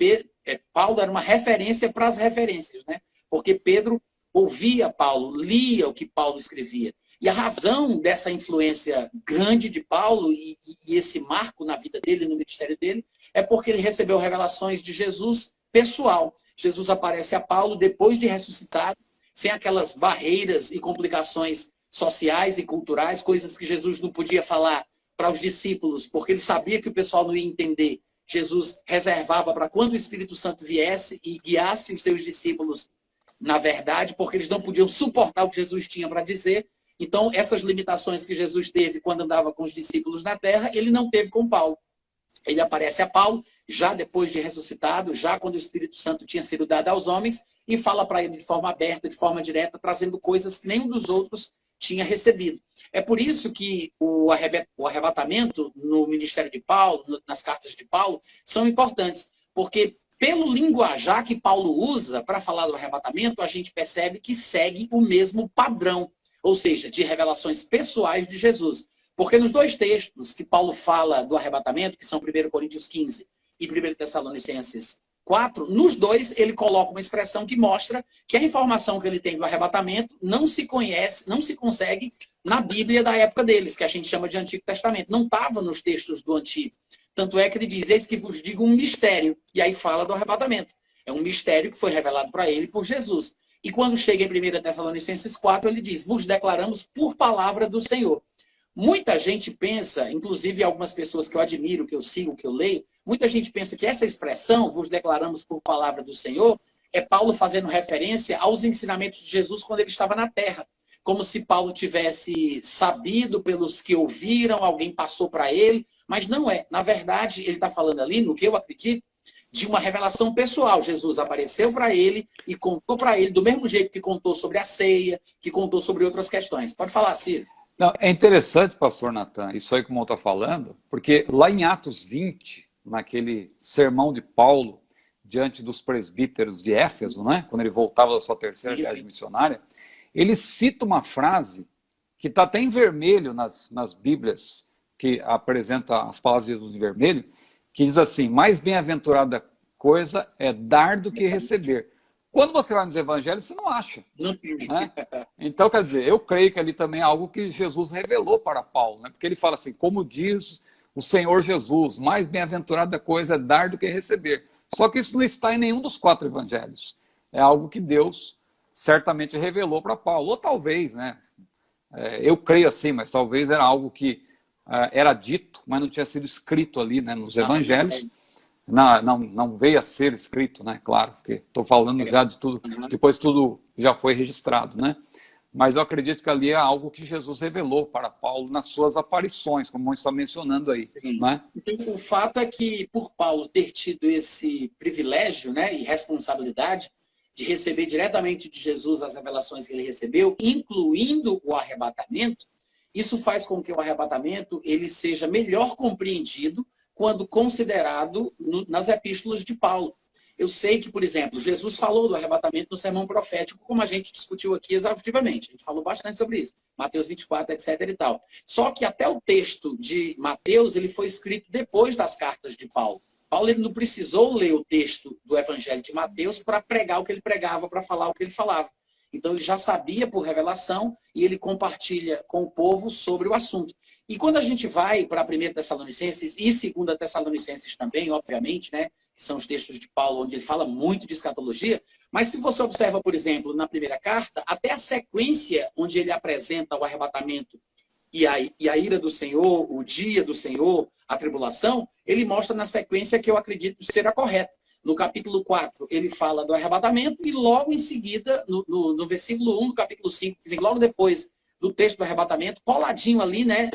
Paulo era uma referência para as referências, né? Porque Pedro ouvia Paulo, lia o que Paulo escrevia. E a razão dessa influência grande de Paulo e esse marco na vida dele, no ministério dele, é porque ele recebeu revelações de Jesus pessoal. Jesus aparece a Paulo depois de ressuscitado, sem aquelas barreiras e complicações sociais e culturais, coisas que Jesus não podia falar para os discípulos, porque ele sabia que o pessoal não ia entender. Jesus reservava para quando o Espírito Santo viesse e guiasse os seus discípulos na verdade, porque eles não podiam suportar o que Jesus tinha para dizer. Então, essas limitações que Jesus teve quando andava com os discípulos na terra, ele não teve com Paulo. Ele aparece a Paulo, já depois de ressuscitado, já quando o Espírito Santo tinha sido dado aos homens, e fala para ele de forma aberta, de forma direta, trazendo coisas que nenhum dos outros tinha recebido. É por isso que o arrebatamento no ministério de Paulo, nas cartas de Paulo, são importantes, porque pelo linguajar que Paulo usa para falar do arrebatamento, a gente percebe que segue o mesmo padrão, ou seja, de revelações pessoais de Jesus. Porque nos 2 textos que Paulo fala do arrebatamento, que são 1 Coríntios 15 e 1 Tessalonicenses 4, nos 2 ele coloca uma expressão que mostra que a informação que ele tem do arrebatamento não se conhece, não se consegue na Bíblia da época deles, que a gente chama de Antigo Testamento. Não estava nos textos do Antigo. Tanto é que ele diz: eis que vos digo um mistério. E aí fala do arrebatamento. É um mistério que foi revelado para ele por Jesus. E quando chega em 1 Tessalonicenses 4, ele diz: vos declaramos por palavra do Senhor. Muita gente pensa, inclusive algumas pessoas que eu admiro, que eu sigo, que eu leio, muita gente pensa que essa expressão, vos declaramos por palavra do Senhor, é Paulo fazendo referência aos ensinamentos de Jesus quando ele estava na terra. Como se Paulo tivesse sabido pelos que ouviram, alguém passou para ele, mas não é. Na verdade, ele está falando ali, no que eu acredito, de uma revelação pessoal. Jesus apareceu para ele e contou para ele do mesmo jeito que contou sobre a ceia, que contou sobre outras questões. Pode falar, Ciro. Não, é interessante, pastor Natan, isso aí como eu estou falando, porque lá em Atos 20, naquele sermão de Paulo, diante dos presbíteros de Éfeso, né, quando ele voltava da sua terceira viagem missionária, ele cita uma frase que está até em vermelho nas Bíblias, que apresenta as palavras de Jesus em vermelho, que diz assim: mais bem-aventurada coisa é dar do que receber. Quando você vai nos evangelhos, você não acha. Né? Então, quer dizer, eu creio que ali também é algo que Jesus revelou para Paulo, né? Porque ele fala assim: como diz o Senhor Jesus, mais bem-aventurada coisa é dar do que receber. Só que isso não está em nenhum dos 4 evangelhos. É algo que Deus certamente revelou para Paulo. Ou talvez, né? Eu creio assim, mas talvez era algo que era dito, mas não tinha sido escrito ali, né, nos evangelhos. Não veio a ser escrito, né? Claro, porque estou falando já de tudo, depois tudo já foi registrado, né? Mas eu acredito que ali é algo que Jesus revelou para Paulo nas suas aparições, como está mencionando aí, né? Então, o fato é que, por Paulo ter tido esse privilégio, né, e responsabilidade de receber diretamente de Jesus as revelações que ele recebeu, incluindo o arrebatamento, isso faz com que o arrebatamento ele seja melhor compreendido quando considerado nas epístolas de Paulo. Eu sei que, por exemplo, Jesus falou do arrebatamento no sermão profético, como a gente discutiu aqui exaustivamente. A gente falou bastante sobre isso. Mateus 24, etc. e tal. Só que até o texto de Mateus ele foi escrito depois das cartas de Paulo. Paulo ele não precisou ler o texto do Evangelho de Mateus para pregar o que ele pregava, para falar o que ele falava. Então ele já sabia por revelação e ele compartilha com o povo sobre o assunto. E quando a gente vai para 1 Tessalonicenses e 2 Tessalonicenses também, obviamente, né, que são os textos de Paulo onde ele fala muito de escatologia, mas se você observa, por exemplo, na primeira carta, até a sequência onde ele apresenta o arrebatamento e a ira do Senhor, o dia do Senhor, a tribulação, ele mostra na sequência que eu acredito ser a correta. No capítulo 4, ele fala do arrebatamento e logo em seguida, no versículo 1 do capítulo 5, que vem logo depois do texto do arrebatamento, coladinho ali, né?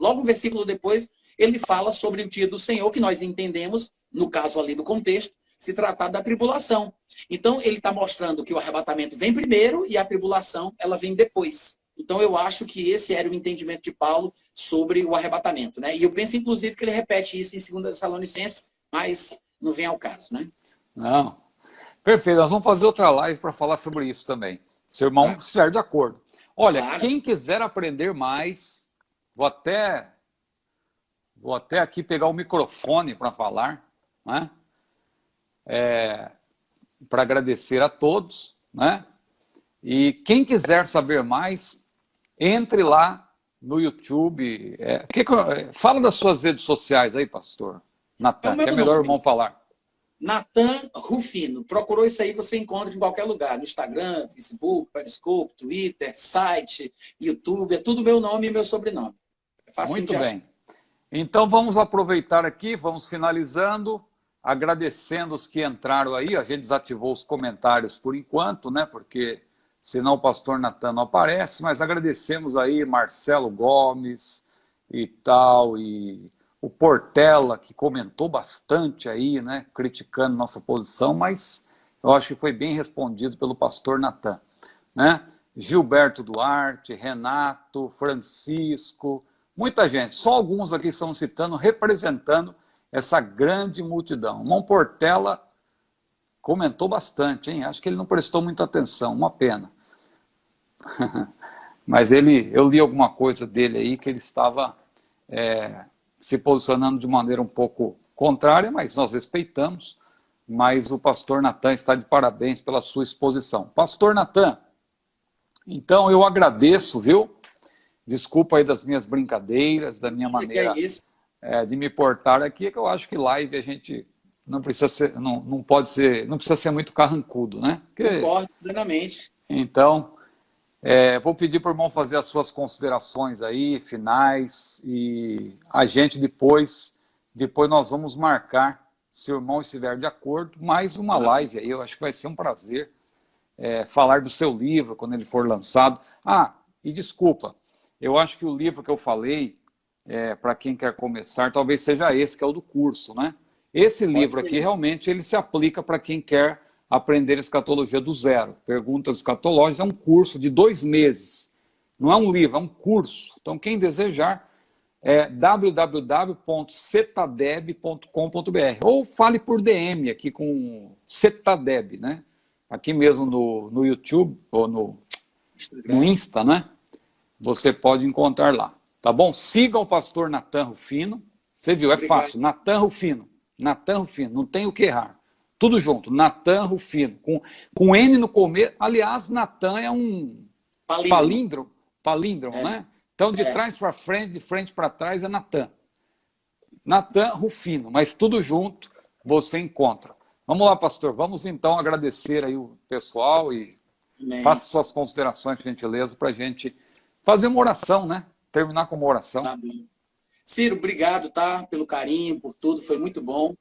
Logo um versículo depois, ele fala sobre o dia do Senhor, que nós entendemos, no caso ali do contexto, se tratar da tribulação. Então, ele está mostrando que o arrebatamento vem primeiro e a tribulação ela vem depois. Então, eu acho que esse era o entendimento de Paulo sobre o arrebatamento, né? E eu penso, inclusive, que ele repete isso em 2 Tessalonicenses, mas não vem ao caso, né? Não. Perfeito, nós vamos fazer outra live para falar sobre isso também. Seu irmão estiver de acordo. Olha, Claro. Quem quiser aprender mais, vou até aqui pegar o microfone para falar, né? Para agradecer a todos, né? E quem quiser saber mais, entre lá no YouTube. Fala das suas redes sociais aí, pastor Natan, que é melhor o irmão falar. Natan Rufino. Procurou isso aí, você encontra em qualquer lugar. No Instagram, Facebook, Periscope, Twitter, site, YouTube. É tudo meu nome e meu sobrenome. É fácil. Muito bem. Então vamos aproveitar aqui, vamos finalizando, agradecendo os que entraram aí. A gente desativou os comentários por enquanto, né? Porque senão o pastor Natan não aparece, mas agradecemos aí Marcelo Gomes e tal, e o Portela, que comentou bastante aí, né, criticando nossa posição, mas eu acho que foi bem respondido pelo pastor Natan, né? Gilberto Duarte, Renato, Francisco, muita gente, só alguns aqui estão citando, representando essa grande multidão. O irmão Portela comentou bastante, hein? Acho que ele não prestou muita atenção, uma pena. Mas eu li alguma coisa dele aí que ele estava se posicionando de maneira um pouco contrária, mas nós respeitamos. Mas o pastor Natan está de parabéns pela sua exposição. Pastor Natan, então eu agradeço, viu? Desculpa aí das minhas brincadeiras, da minha maneira de me portar aqui, que eu acho que live a gente não precisa ser, não precisa ser muito carrancudo, né? Concordo plenamente. Então, vou pedir para o irmão fazer as suas considerações aí, finais, e a gente depois nós vamos marcar, se o irmão estiver de acordo, mais uma live aí. Eu acho que vai ser um prazer falar do seu livro quando ele for lançado. E desculpa, eu acho que o livro que eu falei, para quem quer começar, talvez seja esse, que é o do curso, né? Esse livro aqui, realmente, ele se aplica para quem quer aprender escatologia do zero. Perguntas escatológicas é um curso de 2 meses. Não é um livro, é um curso. Então, quem desejar, www.cetadeb.com.br ou fale por DM aqui com Cetadeb, né? Aqui mesmo no YouTube ou no Insta, né? Você pode encontrar lá, tá bom? Siga o pastor Natan Rufino. Você viu, é fácil. Natan Rufino. Natan Rufino, não tem o que errar. Tudo junto, Natan Rufino, com N no começo. Aliás, Natan é um palíndromo, né? Então, de trás para frente, de frente para trás é Natan. Natan Rufino, mas tudo junto você encontra. Vamos lá, pastor, vamos então agradecer aí o pessoal e faça suas considerações, por gentileza, para a gente fazer uma oração, né? Terminar com uma oração. Tá bem. Ciro, obrigado, tá? Pelo carinho, por tudo, foi muito bom.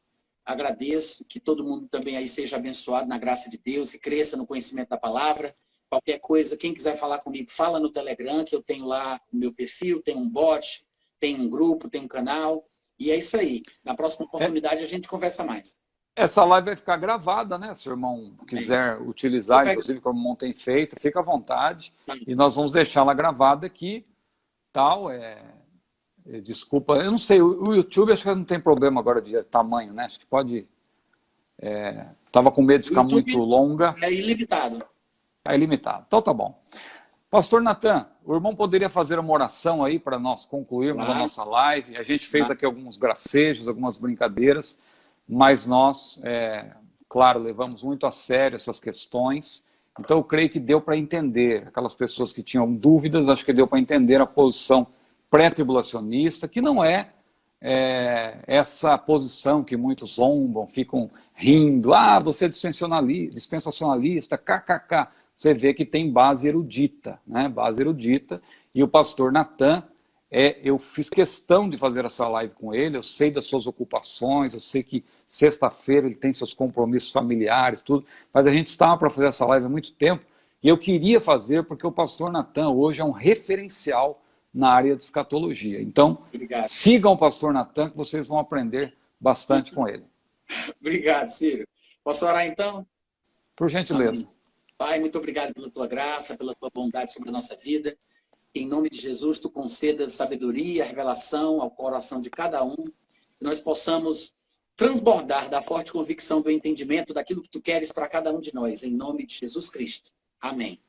Agradeço, que todo mundo também aí seja abençoado na graça de Deus e cresça no conhecimento da palavra. Qualquer coisa, quem quiser falar comigo, fala no Telegram, que eu tenho lá o meu perfil, tem um bot, tem um grupo, tem um canal. E é isso aí. Na próxima oportunidade a gente conversa mais. Essa live vai ficar gravada, né? Se o irmão quiser utilizar, inclusive como o irmão tem feito, fica à vontade. E nós vamos deixá-la gravada aqui, tal, desculpa, eu não sei, o YouTube acho que não tem problema agora de tamanho, né? Acho que pode... Tava com medo de ficar muito longa. É ilimitado. É ilimitado. Então tá bom. Pastor Natan, o irmão poderia fazer uma oração aí para nós concluirmos a nossa live. A gente fez aqui alguns gracejos, algumas brincadeiras, mas nós, claro, levamos muito a sério essas questões. Então, eu creio que deu para entender. Aquelas pessoas que tinham dúvidas, acho que deu para entender a posição pré-tribulacionista, que não é, essa posição que muitos zombam, ficam rindo. Ah, você é dispensacionalista, kkk. Você vê que tem base erudita, né? Base erudita. E o pastor Natan, eu fiz questão de fazer essa live com ele, eu sei das suas ocupações, eu sei que sexta-feira ele tem seus compromissos familiares, tudo, mas a gente estava para fazer essa live há muito tempo, e eu queria fazer porque o pastor Natan hoje é um referencial na área de escatologia. Então, Obrigado. sigam o pastor Natan, que vocês vão aprender bastante com ele. Obrigado, Ciro. Posso orar então? Por gentileza. Amém. Pai, muito obrigado pela tua graça, pela tua bondade sobre a nossa vida. Em nome de Jesus, tu concedas sabedoria, revelação ao coração de cada um, que nós possamos transbordar da forte convicção do entendimento daquilo que tu queres para cada um de nós, em nome de Jesus Cristo. Amém.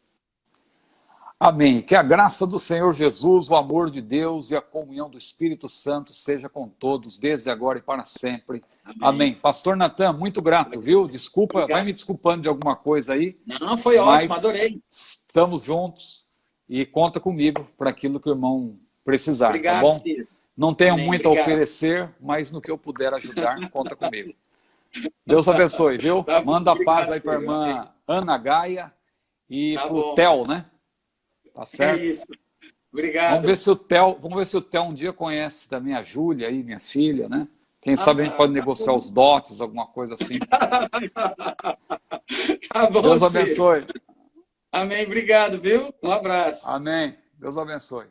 Amém. Que a graça do Senhor Jesus, o amor de Deus e a comunhão do Espírito Santo seja com todos, desde agora e para sempre. Amém. Amém. Pastor Natan, muito grato, viu? Desculpa, obrigado. Vai me desculpando de alguma coisa aí. Não, foi ótimo, adorei. Estamos juntos e conta comigo para aquilo que o irmão precisar, obrigado, tá bom? Ciro. Não tenho Amém, muito obrigado. A oferecer, mas no que eu puder ajudar, conta comigo. Deus abençoe, viu? Tá, manda obrigado, a paz aí para a irmã amém. Ana Gaia e Tá para bom. o Theo, né? Tá certo? É isso. Obrigado. Vamos ver se o Theo um dia conhece também a Júlia aí, minha filha, né? Quem sabe a gente pode negociar os dotes, alguma coisa assim. Tá bom, Deus Ciro. abençoe. Amém, obrigado, viu? Um abraço. Amém. Deus abençoe.